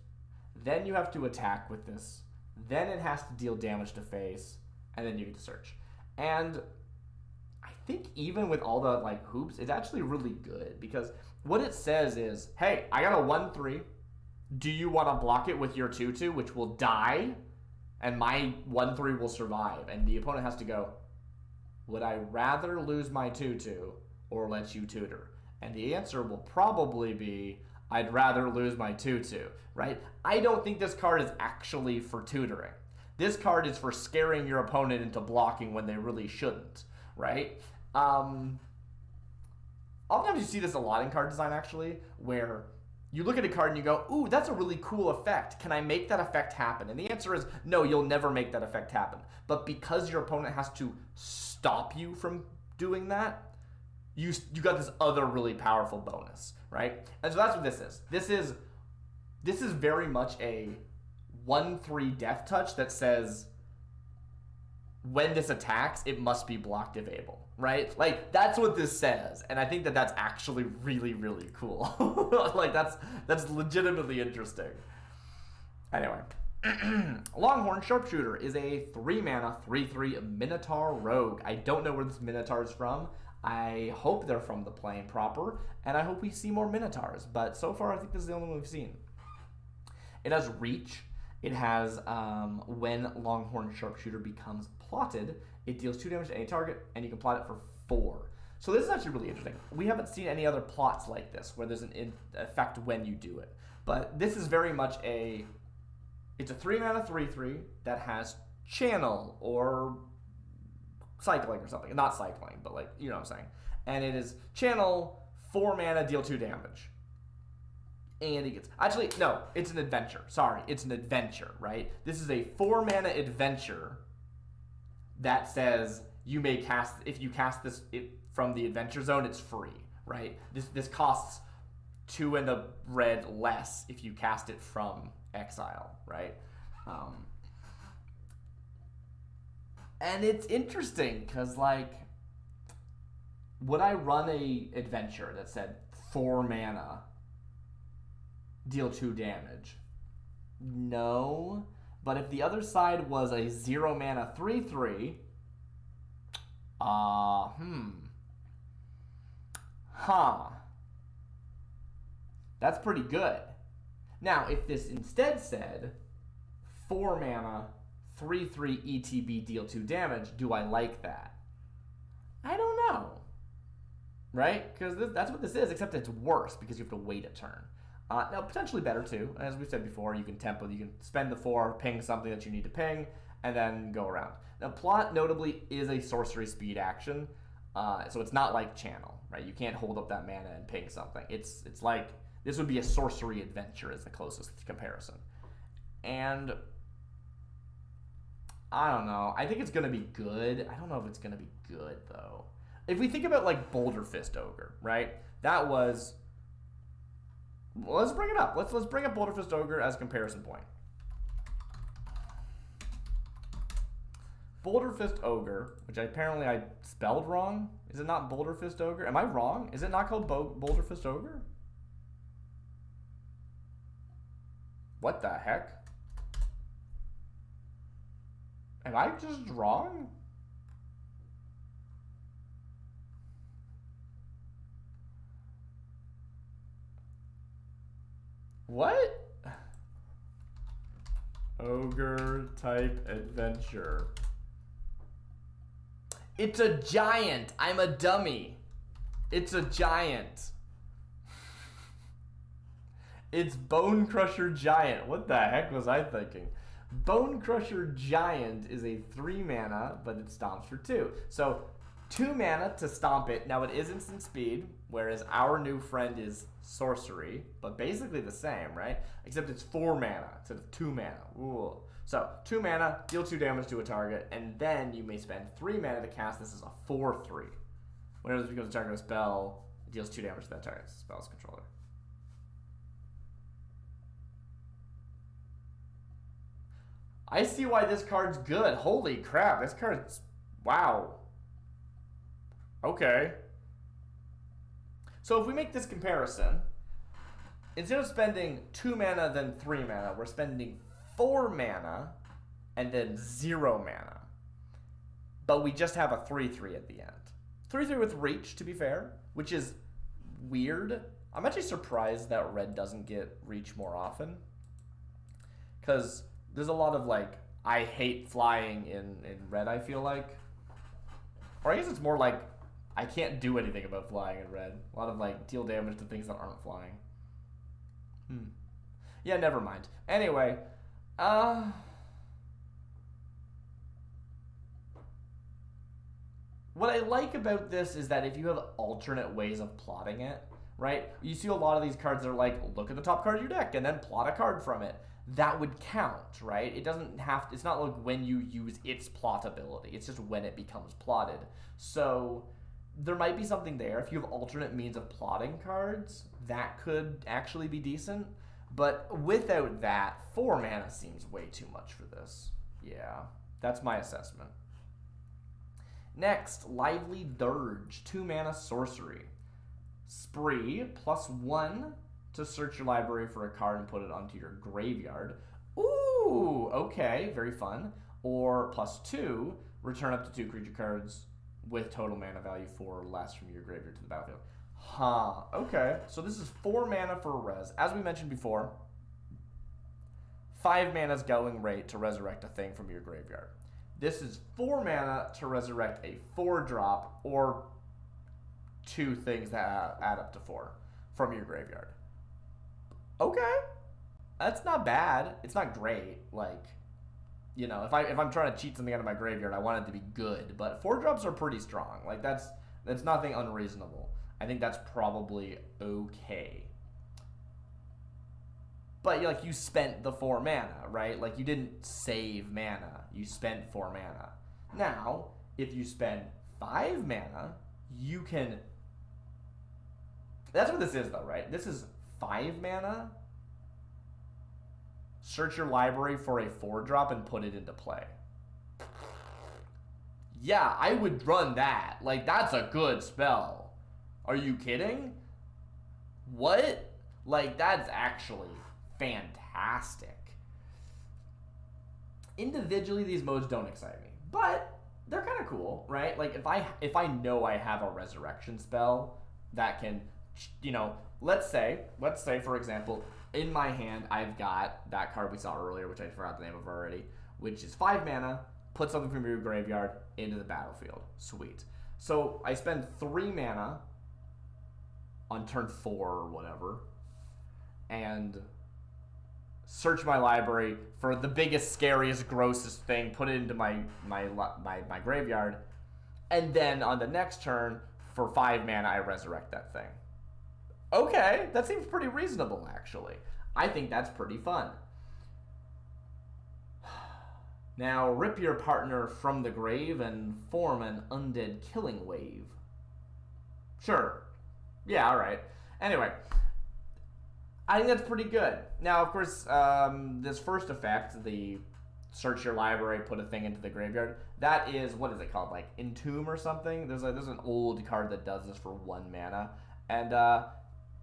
then you have to attack with this, then it has to deal damage to face, and then you get to search. And I think even with all the hoops, it's actually really good because what it says is, hey, I got a 1/3. Do you want to block it with your 2/2, which will die, and my 1/3 will survive? And the opponent has to go, would I rather lose my 2/2 or let you tutor? And the answer will probably be, I'd rather lose my 2/2, right? I don't think this card is actually for tutoring. This card is for scaring your opponent into blocking when they really shouldn't, right? Oftentimes you see this a lot in card design, actually, where you look at a card and you go, ooh, that's a really cool effect. Can I make that effect happen? And the answer is, no, you'll never make that effect happen. But because your opponent has to stop you from doing that, you got this other really powerful bonus, right? And so that's what this is. This is very much a 1/3 death touch that says when this attacks, it must be blocked if able, right? Like, that's what this says, and I think that that's actually really, really cool. Like, that's legitimately interesting. Anyway, Longhorn Sharpshooter is a 3 mana, 3/3 Minotaur Rogue. I don't know where this Minotaur is from. I hope they're from the plane proper, and I hope we see more Minotaurs, but so far I think this is the only one we've seen. It has reach. It has, when Longhorn Sharpshooter becomes plotted, it deals 2 damage to any target, and you can plot it for 4. So this is actually really interesting. We haven't seen any other plots like this, where there's an effect when you do it. But this is very much it's a 3 mana 3/3 that has channel, or cycling or something. Not cycling, but you know what I'm saying. And it is channel, 4 mana, deal 2 damage. And it gets, actually, no, it's an adventure. Sorry, it's an adventure, right? This is a 4 mana adventure that says you may cast, if you cast this from the adventure zone, it's free, right? This costs 2 and a red less if you cast it from exile, right? And it's interesting because, would I run a adventure that said 4 mana, deal 2 damage? No. But if the other side was a 0 mana 3/3, That's pretty good. Now, if this instead said 4 mana, 3/3 ETB, deal 2 damage, do I like that? I don't know. Right? Because that's what this is, except it's worse because you have to wait a turn. Now, potentially better too. As we said before, you can tempo, you can spend the 4, ping something that you need to ping, and then go around. Now, plot notably is a sorcery speed action, so it's not like channel, right? You can't hold up that mana and ping something. It's like this would be a sorcery adventure is the closest comparison. And I don't know. I think it's gonna be good. I don't know if it's gonna be good though. If we think about like Boulder Fist Ogre, right? That was. Well, let's bring it up. Let's bring up Boulder Fist Ogre as a comparison point. Boulder Fist Ogre, which apparently I spelled wrong. Is it not Boulder Fist Ogre? Am I wrong? Is it not called Boulder Fist Ogre? What the heck? Am I just wrong? What? Ogre type adventure. It's a giant. I'm a dummy. It's a giant. It's Bone Crusher Giant. What the heck was I thinking? Bone Crusher Giant is a 3 mana, but it stomps for 2. So 2 mana to stomp it. Now it is instant speed, whereas our new friend is sorcery, but basically the same, right? Except it's 4 mana instead of 2 mana. Ooh. So 2 mana, deal 2 damage to a target, and then you may spend 3 mana to cast this as a 4/3. Whenever this becomes a target of a spell, it deals 2 damage to that target's spell's controller. I see why this card's good. Holy crap, this card's... Wow. Okay. So if we make this comparison, instead of spending 2 mana then 3 mana, we're spending 4 mana and then 0 mana. But we just have a 3/3 at the end. 3/3 with reach, to be fair, which is weird. I'm actually surprised that red doesn't get reach more often. Because there's a lot of, like, I hate flying in red, I feel like. Or I guess it's more like I can't do anything about flying in red. A lot of, like, deal damage to things that aren't flying. Yeah, never mind. Anyway, what I like about this is that if you have alternate ways of plotting it, right? You see a lot of these cards that are like, look at the top card of your deck and then plot a card from it. That would count, right? It doesn't have to, it's not like when you use its plot ability. It's just when it becomes plotted. So there might be something there. If you have alternate means of plotting cards, that could actually be decent. But without that, 4 mana seems way too much for this. Yeah, that's my assessment. Next, Lively Dirge, 2 mana sorcery. Spree, +1 to search your library for a card and put it onto your graveyard. Ooh, okay, very fun. Or +2, return up to 2 creature cards with total mana value 4 or less from your graveyard to the battlefield. Huh, okay. So this is 4 mana for a res. As we mentioned before, 5 mana's going rate to resurrect a thing from your graveyard. This is 4 mana to resurrect a 4-drop or 2 things that add up to 4 from your graveyard. Okay, that's not bad. It's not great. Like, you know, if I'm trying to cheat something out of my graveyard, I want it to be good. But 4-drops are pretty strong. Like that's nothing unreasonable. I think that's probably okay. But like you spent the 4 mana, right? Like you didn't save mana. You spent 4 mana. Now, if you spend 5 mana, you can. That's what this is, though, right? This is 5 mana, search your library for a 4-drop and put it into play. Yeah, I would run that. Like, that's a good spell. Are you kidding? What? Like, that's actually fantastic. Individually, these modes don't excite me, but they're kind of cool, right? Like, if I know I have a resurrection spell that can you know, let's say for example, in my hand I've got that card we saw earlier, which I forgot the name of already, which is 5 mana, put something from your graveyard into the battlefield. Sweet. So I spend 3 mana on turn 4 or whatever, and search my library for the biggest, scariest, grossest thing, put it into my graveyard, and then on the next turn, for 5 mana, I resurrect that thing. Okay, that seems pretty reasonable, actually. I think that's pretty fun. Now, rip your partner from the grave and form an undead killing wave. Sure. Yeah, alright. Anyway, I think that's pretty good. Now, of course, this first effect, the search your library, put a thing into the graveyard, that is, what is it called, like Entomb or something? There's an old card that does this for 1 mana, and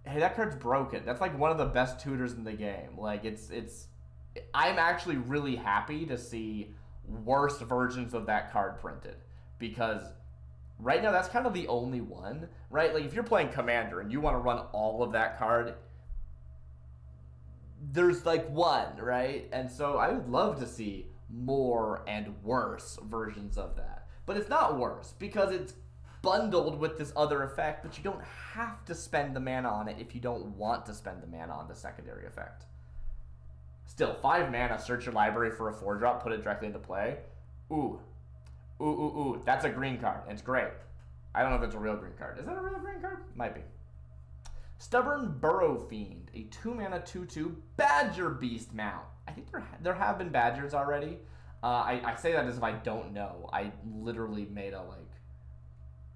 hey, that card's broken. That's like one of the best tutors in the game. Like, I'm actually really happy to see worse versions of that card printed, because right now that's kind of the only one, right? Like, if you're playing Commander and you want to run all of that card, there's like one, right? And so I would love to see more and worse versions of that. But it's not worse because it's bundled with this other effect, but you don't have to spend the mana on it if you don't want to spend the mana on the secondary effect. Still, 5 mana, search your library for a 4-drop, put it directly into play. Ooh. Ooh, ooh, ooh. That's a green card. It's great. I don't know if it's a real green card. Is that a real green card? Might be. Stubborn Burrow Fiend, a 2-mana 2/2 Badger Beast mount. I think there have been Badgers already. I say that as if I don't know. I literally made a, like...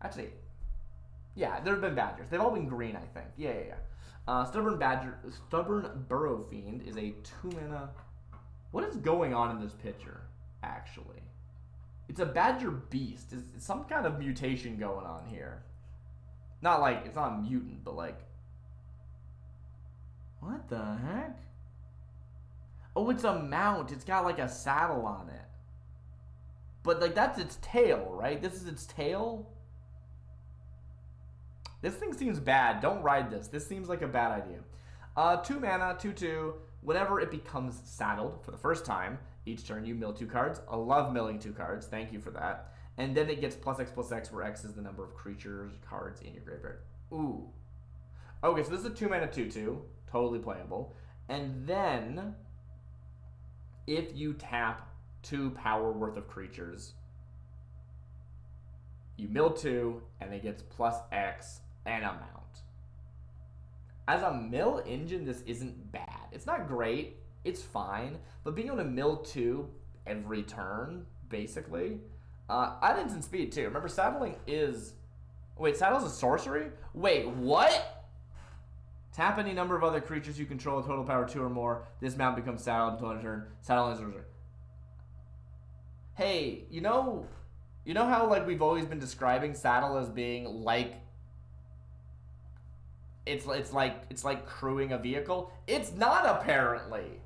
Actually, yeah, there have been Badgers. They've all been green, I think. Yeah. Stubborn Burrow Fiend is a 2-mana... What is going on in this picture, actually? It's a Badger Beast. Is some kind of mutation going on here? Not like, it's not a mutant, but like... What the heck? Oh, it's a mount. It's got like a saddle on it. But like, that's its tail, right? This is its tail? This thing seems bad. Don't ride this. This seems like a bad idea. 2 mana, 2/2. Whenever it becomes saddled for the first time, each turn you mill 2 cards. I love milling 2 cards. Thank you for that. And then it gets +X/+X, where X is the number of creatures, cards in your graveyard. Ooh. Okay, so this is a 2 mana 2/2. Totally playable. And then, if you tap 2 power worth of creatures, you mill 2, and it gets +X and a mount. As a mill engine, this isn't bad. It's not great. It's fine. But being able to mill 2 every turn, basically, add instant speed too. Remember, saddling is... Wait, saddle's a sorcery? Wait, what? Tap any number of other creatures you control with total power 2 or more. This mount becomes saddled until end of turn. Saddle is a sorcery. Hey, you know how like we've always been describing saddle as being like it's like crewing a vehicle? It's not, apparently.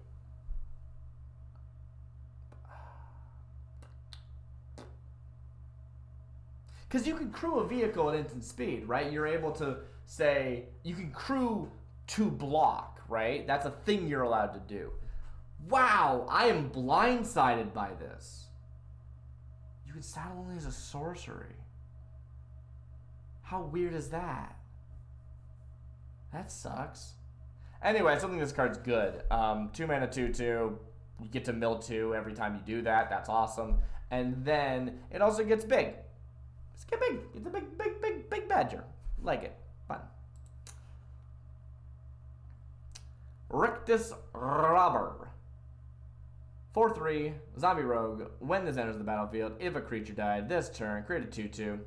Because you can crew a vehicle at instant speed, right? You're able to say, you can crew to block, right? That's a thing you're allowed to do. Wow, I am blindsided by this. You can saddle only as a sorcery. How weird is that? That sucks. Anyway, I still think this card's good. 2 mana 2/2. You get to mill 2 every time you do that. That's awesome. And then it also gets big. It's big. It's a big badger. Like it. Fun. Rictus Robber. 4/3, zombie rogue. When this enters the battlefield, if a creature died this turn, create a 2/2.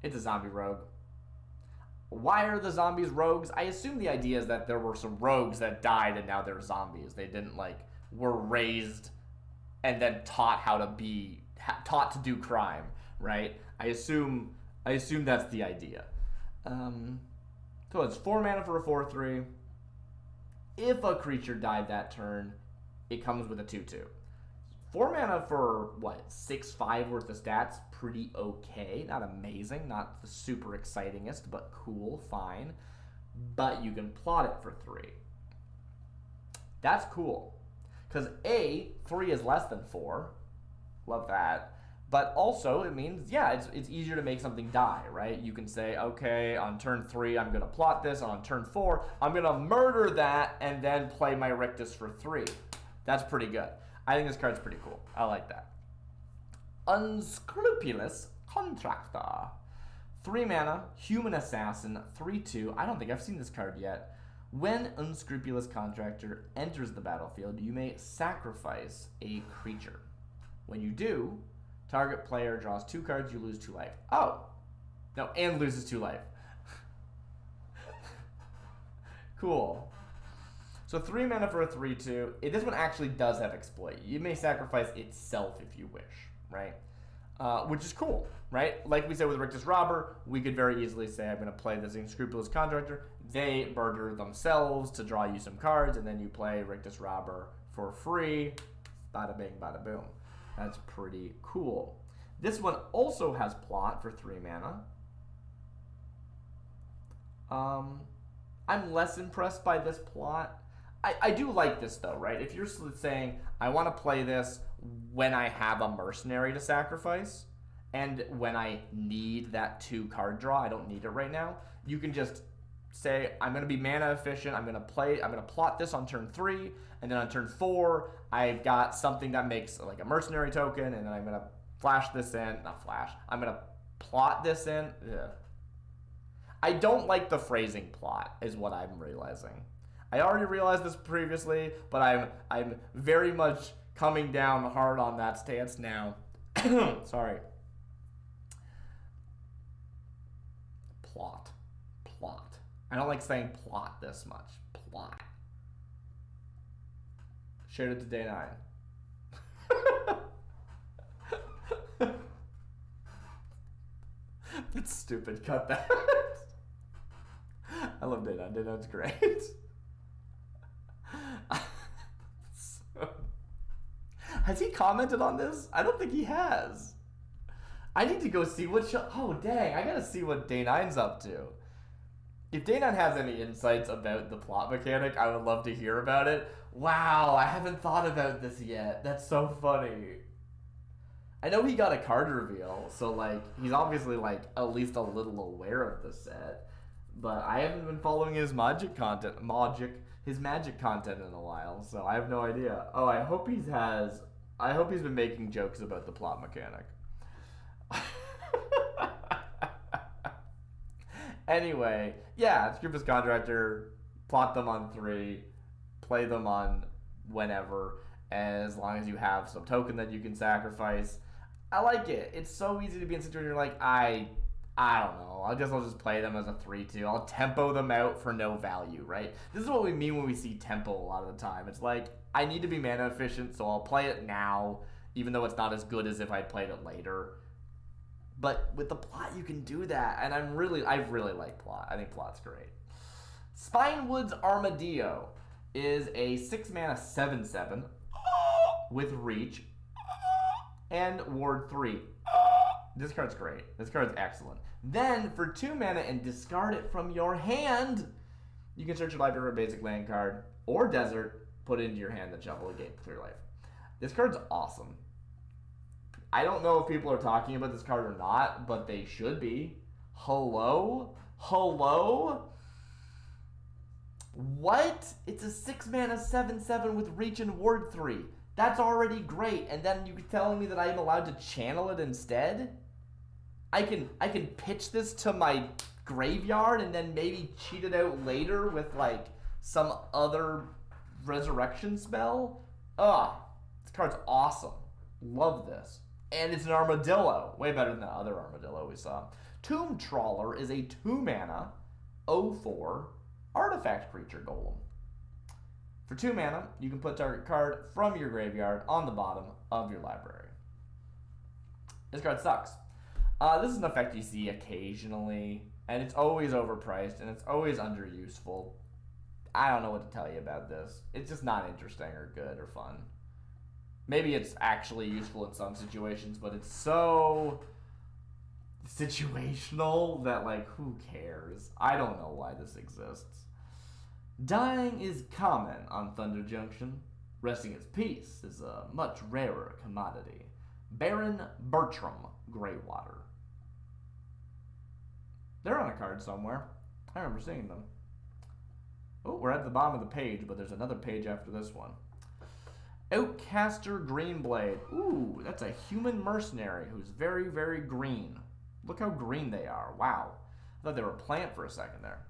It's a zombie rogue. Why are the zombies rogues? I assume the idea is that there were some rogues that died and now they're zombies. They didn't, like, were raised and then taught how to be, taught to do crime, right? I assume that's the idea. So it's 4 mana for a 4/3. If a creature died that turn, it comes with a 2/2. 4 mana for, what, 6/5 worth of stats? Pretty okay. Not amazing. Not the super excitingest, but cool. Fine. but you can plot it for 3. That's cool. Because A, 3 is less than 4. Love that. But also, it means, yeah, it's easier to make something die, right? You can say, okay, on turn 3, I'm going to plot this. And on turn 4, I'm going to murder that and then play my Rictus for 3. That's pretty good. I think this card's pretty cool. I like that. Unscrupulous Contractor. 3 mana, Human Assassin, 3/2. I don't think I've seen this card yet. When Unscrupulous Contractor enters the battlefield, you may sacrifice a creature. When you do, target player draws 2 cards, you lose 2 life. Oh! No, and loses 2 life. Cool. So 3 mana for a 3/2. This one actually does have exploit. You may sacrifice itself if you wish, right? Which is cool, right? Like we said with Rictus Robber, we could very easily say, I'm going to play this Unscrupulous Contractor. They murder themselves to draw you some cards, and then you play Rictus Robber for free. Bada bing, bada boom. That's pretty cool. This one also has plot for 3 mana. I'm less impressed by this plot. I do like this though, right? If you're saying, I want to play this when I have a mercenary to sacrifice, and when I need that 2 card draw, I don't need it right now, you can just say, I'm going to be mana efficient, I'm going to plot this on turn 3, and then on turn 4, I've got something that makes like a mercenary token, and then I'm going to flash this in, I'm going to plot this in. Ugh. I don't like the phrasing plot, is what I'm realizing. I already realized this previously, but I'm very much coming down hard on that stance now. Sorry. Plot. I don't like saying plot this much. Plot. Shared it to day 9. That's stupid. Cut that. I love day 9. Day 9's great. Has he commented on this? I don't think he has. I need to go see what oh dang, I gotta see what Day 9's up to. If Day 9 has any insights about the plot mechanic, I would love to hear about it. Wow, I haven't thought about this yet. That's so funny. I know he got a card reveal, so like he's obviously like at least a little aware of the set. But I haven't been following his magic content in a while, so I have no idea. Oh, I hope he's been making jokes about the plot mechanic. Anyway, yeah, Unscrupulous Contractor, plot them on 3, play them on whenever, as long as you have some token that you can sacrifice. I like it. It's so easy to be in a situation where you're like, I don't know. I guess I'll just play them as a 3/2. I'll tempo them out for no value, right? This is what we mean when we see tempo a lot of the time. It's like, I need to be mana efficient, so I'll play it now, even though it's not as good as if I played it later. But with the plot, you can do that, and I really like plot. I think plot's great. Spinewood's Armadillo is a 6 mana 7/7 with reach and ward 3. This card's great. This card's excellent. Then, for 2 mana and discard it from your hand, you can search your library for a basic land card or desert, put it into your hand, then shuffle a gate, clear life. This card's awesome. I don't know if people are talking about this card or not, but they should be. Hello? What? It's a 6 mana 7/7 with reach and ward 3. That's already great, and then you're telling me that I'm allowed to channel it instead? I can pitch this to my graveyard and then maybe cheat it out later with like some other resurrection spell? This card's awesome. Love this. And it's an armadillo. Way better than the other armadillo we saw. Tomb Trawler is a 2 mana 0/4 artifact creature golem. For 2 mana, you can put target card from your graveyard on the bottom of your library. This card sucks. This is an effect you see occasionally, and it's always overpriced, and it's always underuseful. I don't know what to tell you about this. It's just not interesting or good or fun. Maybe it's actually useful in some situations, but it's so situational that, like, who cares? I don't know why this exists. Dying is common on Thunder Junction. Resting its peace is a much rarer commodity. Baron Bertram Greywater. They're on a card somewhere. I remember seeing them. Oh, we're at the bottom of the page, but there's another page after this one. Outcaster Greenblade. Ooh, that's a human mercenary who's very, very green. Look how green they are. Wow. I thought they were a plant for a second there.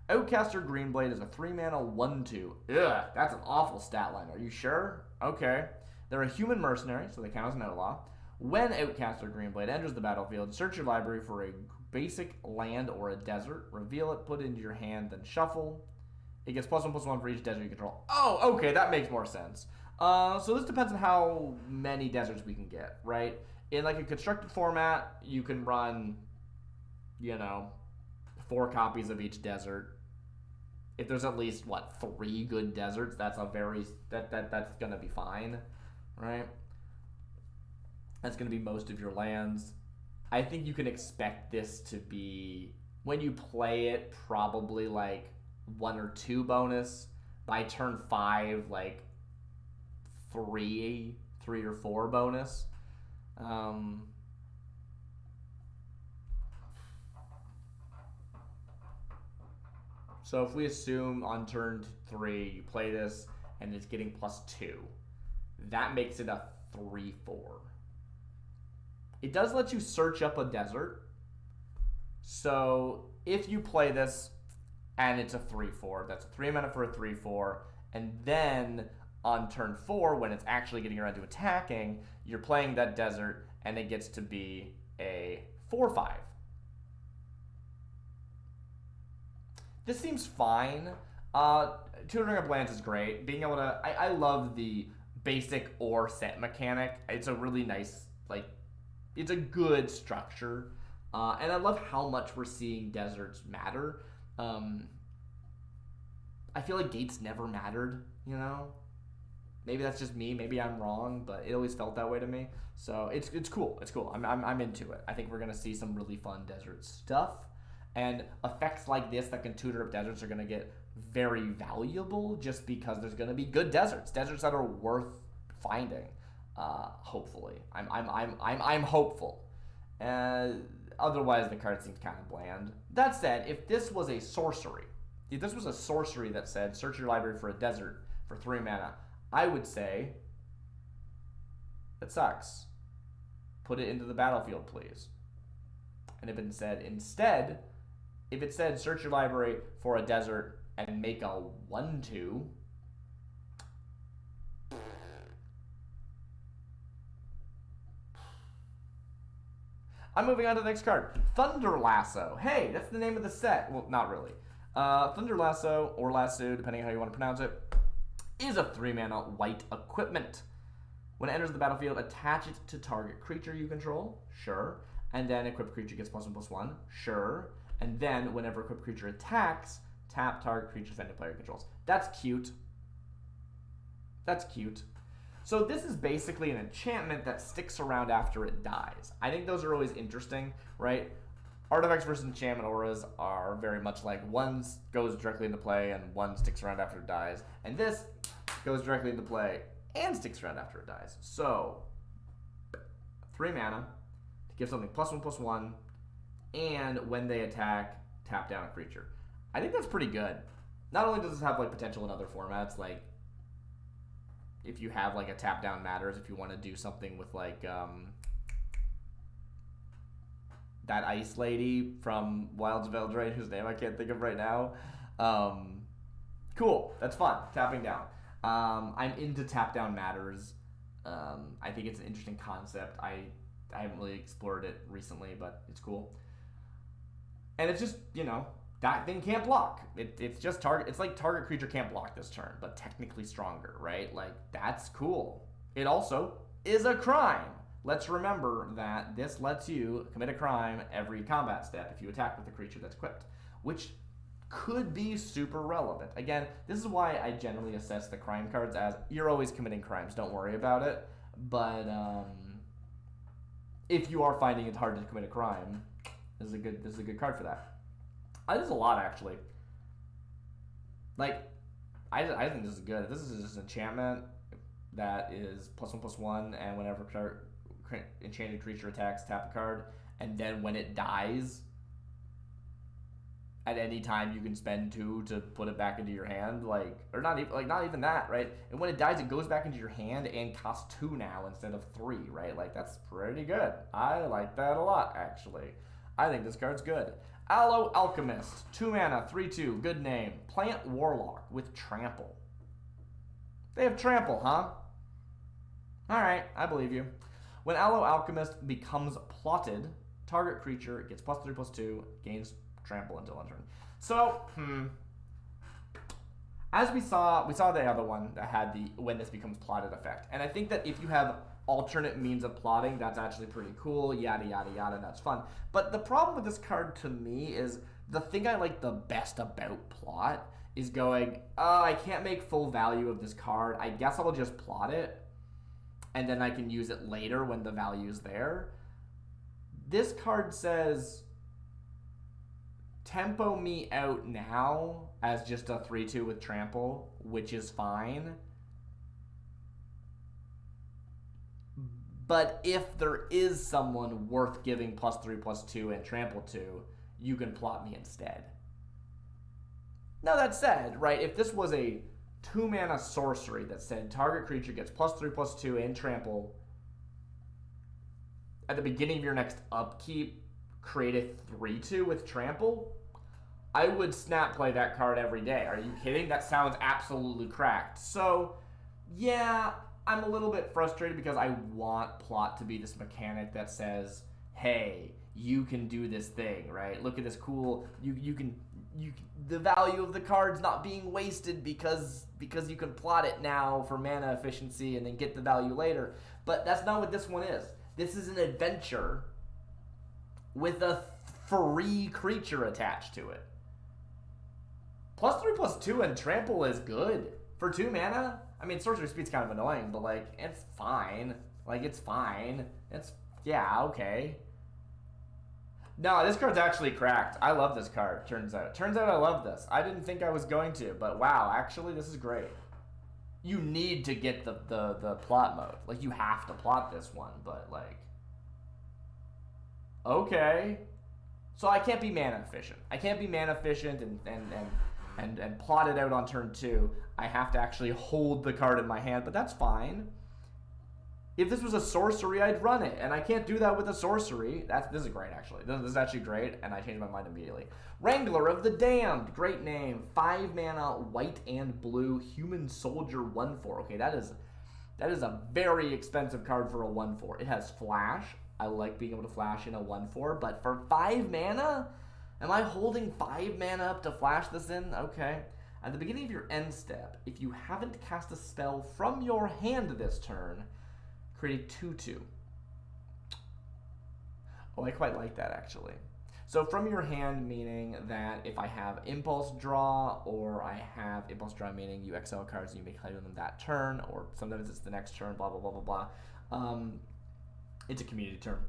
Outcaster Greenblade is a 3-mana 1/2. Ugh, that's an awful stat line. Are you sure? Okay. They're a human mercenary, so they count as an outlaw. When Outcaster Greenblade enters the battlefield, search your library for a basic land or a desert. Reveal it, put it into your hand, then shuffle. It gets +1/+1 for each desert you control. Oh, okay, that makes more sense. So this depends on how many deserts we can get, right? In like a constructed format, you can run, 4 copies of each desert. If there's at least 3 good deserts, that's that's gonna be fine, right? That's gonna be most of your lands. I think you can expect this to be, when you play it, probably like 1 or 2 bonus. By turn 5, like 3 or 4 bonus. So if we assume on turn 3 you play this and it's getting +2, that makes it a 3/4. It does let you search up a desert. So if you play this and it's a 3/4, that's a 3 mana for a 3/4, and then on turn 4, when it's actually getting around to attacking, you're playing that desert and it gets to be a 4/5. This seems fine. Tutoring up lands is great. Being able to, I love the basic or set mechanic. It's a really nice, it's a good structure. And I love how much we're seeing deserts matter. I feel like gates never mattered, Maybe that's just me. Maybe I'm wrong, but it always felt that way to me. So it's cool. It's cool. I'm into it. I think we're gonna see some really fun desert stuff. And effects like this that can tutor up deserts are going to get very valuable just because there's going to be good deserts that are worth finding. Hopefully, I'm hopeful. Otherwise, the card seems kind of bland. That said, if this was a sorcery that said search your library for a desert for 3 mana, I would say that sucks. Put it into the battlefield, please. And if it said search your library for a desert and make a 1/2, I'm moving on to the next card. Thunder Lasso. Hey, that's the name of the set. Well, not really. Thunder Lasso, or Lasso, depending on how you want to pronounce it, is a 3 mana white equipment. When it enters the battlefield, attach it to target creature you control. Sure. And then equipped creature gets +1/+1. Sure. And then, whenever equipped creature attacks, tap target creature defending player controls. That's cute. So this is basically an enchantment that sticks around after it dies. I think those are always interesting, right? Artifacts versus enchantment auras are very much like one goes directly into play and one sticks around after it dies. And this goes directly into play and sticks around after it dies. So, 3 mana to give something +1/+1. And when they attack, tap down a creature. I think that's pretty good. Not only does this have potential in other formats, if you have a tap down matters, if you want to do something with that ice lady from Wilds of Eldraine, whose name I can't think of right now. Cool, that's fun. Tapping down. I'm into tap down matters. I think it's an interesting concept. I haven't really explored it recently, but it's cool. And it's just, that thing can't block. It's just target. It's like target creature can't block this turn, but technically stronger, right? That's cool. It also is a crime. Let's remember that this lets you commit a crime every combat step if you attack with a creature that's equipped, which could be super relevant. Again, this is why I generally assess the crime cards as you're always committing crimes. Don't worry about it. But if you are finding it hard to commit a crime, this is a good card for that. There's a lot actually. Like, I think this is good. This is just an enchantment that is +1/+1, and whenever enchanted creature attacks, tap a card, and then when it dies, at any time you can spend 2 to put it back into your hand, not even that, right? And when it dies, it goes back into your hand and costs 2 now instead of 3, right? Like, that's pretty good. I like that a lot, actually. I think this card's good. Aloe Alchemist, 2 mana, 3/2, good name. Plant Warlock with Trample. They have Trample, huh? Alright, I believe you. When Aloe Alchemist becomes plotted, target creature gets +3/+2, gains Trample until end turn. So, as we saw the other one that had the when this becomes plotted effect. And I think that if you have alternate means of plotting, that's actually pretty cool, yada yada yada, that's fun. But the problem with this card to me is the thing I like the best about plot is going, oh, I can't make full value of this card. I guess I'll just plot it, and then I can use it later when the value's there. This card says, tempo me out now as just a 3/2 with Trample, which is fine. But if there is someone worth giving +3/+2 and Trample to, you can plot me instead. Now that said, right, if this was a 2 mana sorcery that said target creature gets +3/+2 and Trample at the beginning of your next upkeep, create a 3/2 with Trample, I would snap play that card every day. Are you kidding? That sounds absolutely cracked. So, yeah, I'm a little bit frustrated because I want plot to be this mechanic that says, hey, you can do this thing, right? Look at this cool, the value of the card's not being wasted because you can plot it now for mana efficiency and then get the value later. But that's not what this one is. This is an adventure with a free creature attached to it. +3/+2 and Trample is good. For 2 mana, I mean, Sorcery Speed's kind of annoying, but, like, it's fine. Like, it's fine. Yeah, okay. No, this card's actually cracked. I love this card, turns out. Turns out I love this. I didn't think I was going to, but wow, actually, this is great. You need to get the plot mode. Like, you have to plot this one, but, like, okay. So I can't be mana efficient. I can't be mana efficient and plot it out on turn 2. I have to actually hold the card in my hand, but that's fine. If this was a sorcery, I'd run it, and I can't do that with a sorcery. This is great, actually. This is actually great, and I changed my mind immediately. Wrangler of the Damned, great name. 5 mana, white and blue, human soldier 1/4. Okay, that is a very expensive card for a 1/4. It has flash. I like being able to flash in a 1/4, but for 5 mana, am I holding 5 mana up to flash this in? Okay. At the beginning of your end step, if you haven't cast a spell from your hand this turn, create a 2/2. Oh, I quite like that, actually. So from your hand, meaning that if I have Impulse Draw, or I have Impulse Draw, meaning you exile cards and you make play with them that turn, or sometimes it's the next turn, blah, blah, blah, blah, blah. It's a community turn.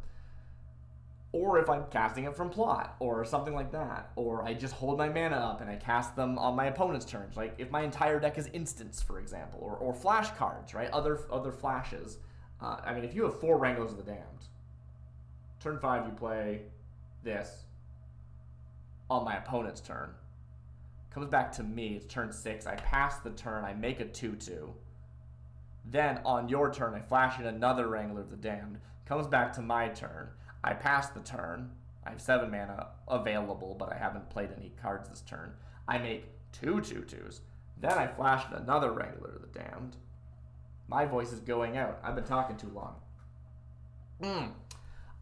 Or if I'm casting it from plot, or something like that. Or I just hold my mana up and I cast them on my opponent's turns. Like if my entire deck is instants, for example, or flash cards, right? Other flashes. I mean, if you have 4 Wranglers of the Damned, turn 5 you play this on my opponent's turn. Comes back to me, it's turn 6. I pass the turn, I make a 2/2. Then on your turn, I flash in another Wrangler of the Damned. Comes back to my turn. I pass the turn. I have 7 mana available, but I haven't played any cards this turn. I make 2 2/2s. Then I flash in another Wrangler of the Damned. My voice is going out. I've been talking too long.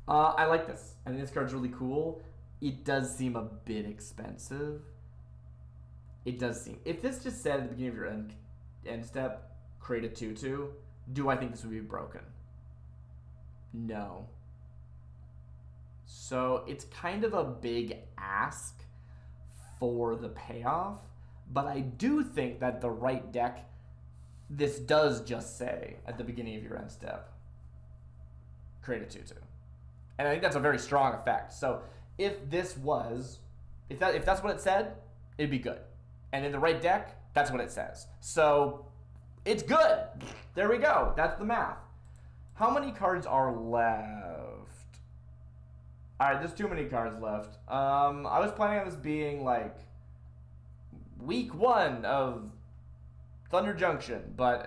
I like this. I think this card's really cool. It does seem a bit expensive. It does seem. If this just said at the beginning of your end step, create a 2/2, do I think this would be broken? No. So it's kind of a big ask for the payoff, but I do think that the right deck, this does just say at the beginning of your end step, create a 2/2. And I think that's a very strong effect. So if that's what it said, it'd be good. And in the right deck, that's what it says. So it's good. There we go. That's the math. How many cards are left? All right, there's too many cards left. I was planning on this being like week 1 of Thunder Junction, but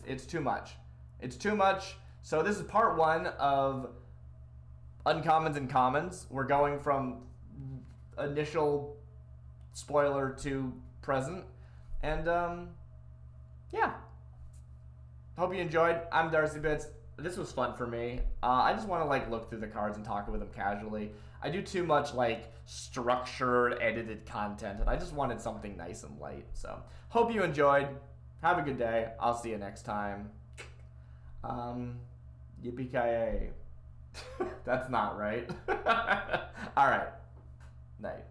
it's too much. It's too much. So this is part 1 of uncommons and commons. We're going from initial spoiler to present, and yeah. Hope you enjoyed. I'm Darcy Bits. This was fun for me. I just want to like look through the cards and talk with them casually. I do too much like structured, edited content, and I just wanted something nice and light. So hope you enjoyed. Have a good day. I'll see you next time. Yippee-ki-yay. That's not right. All right. Night.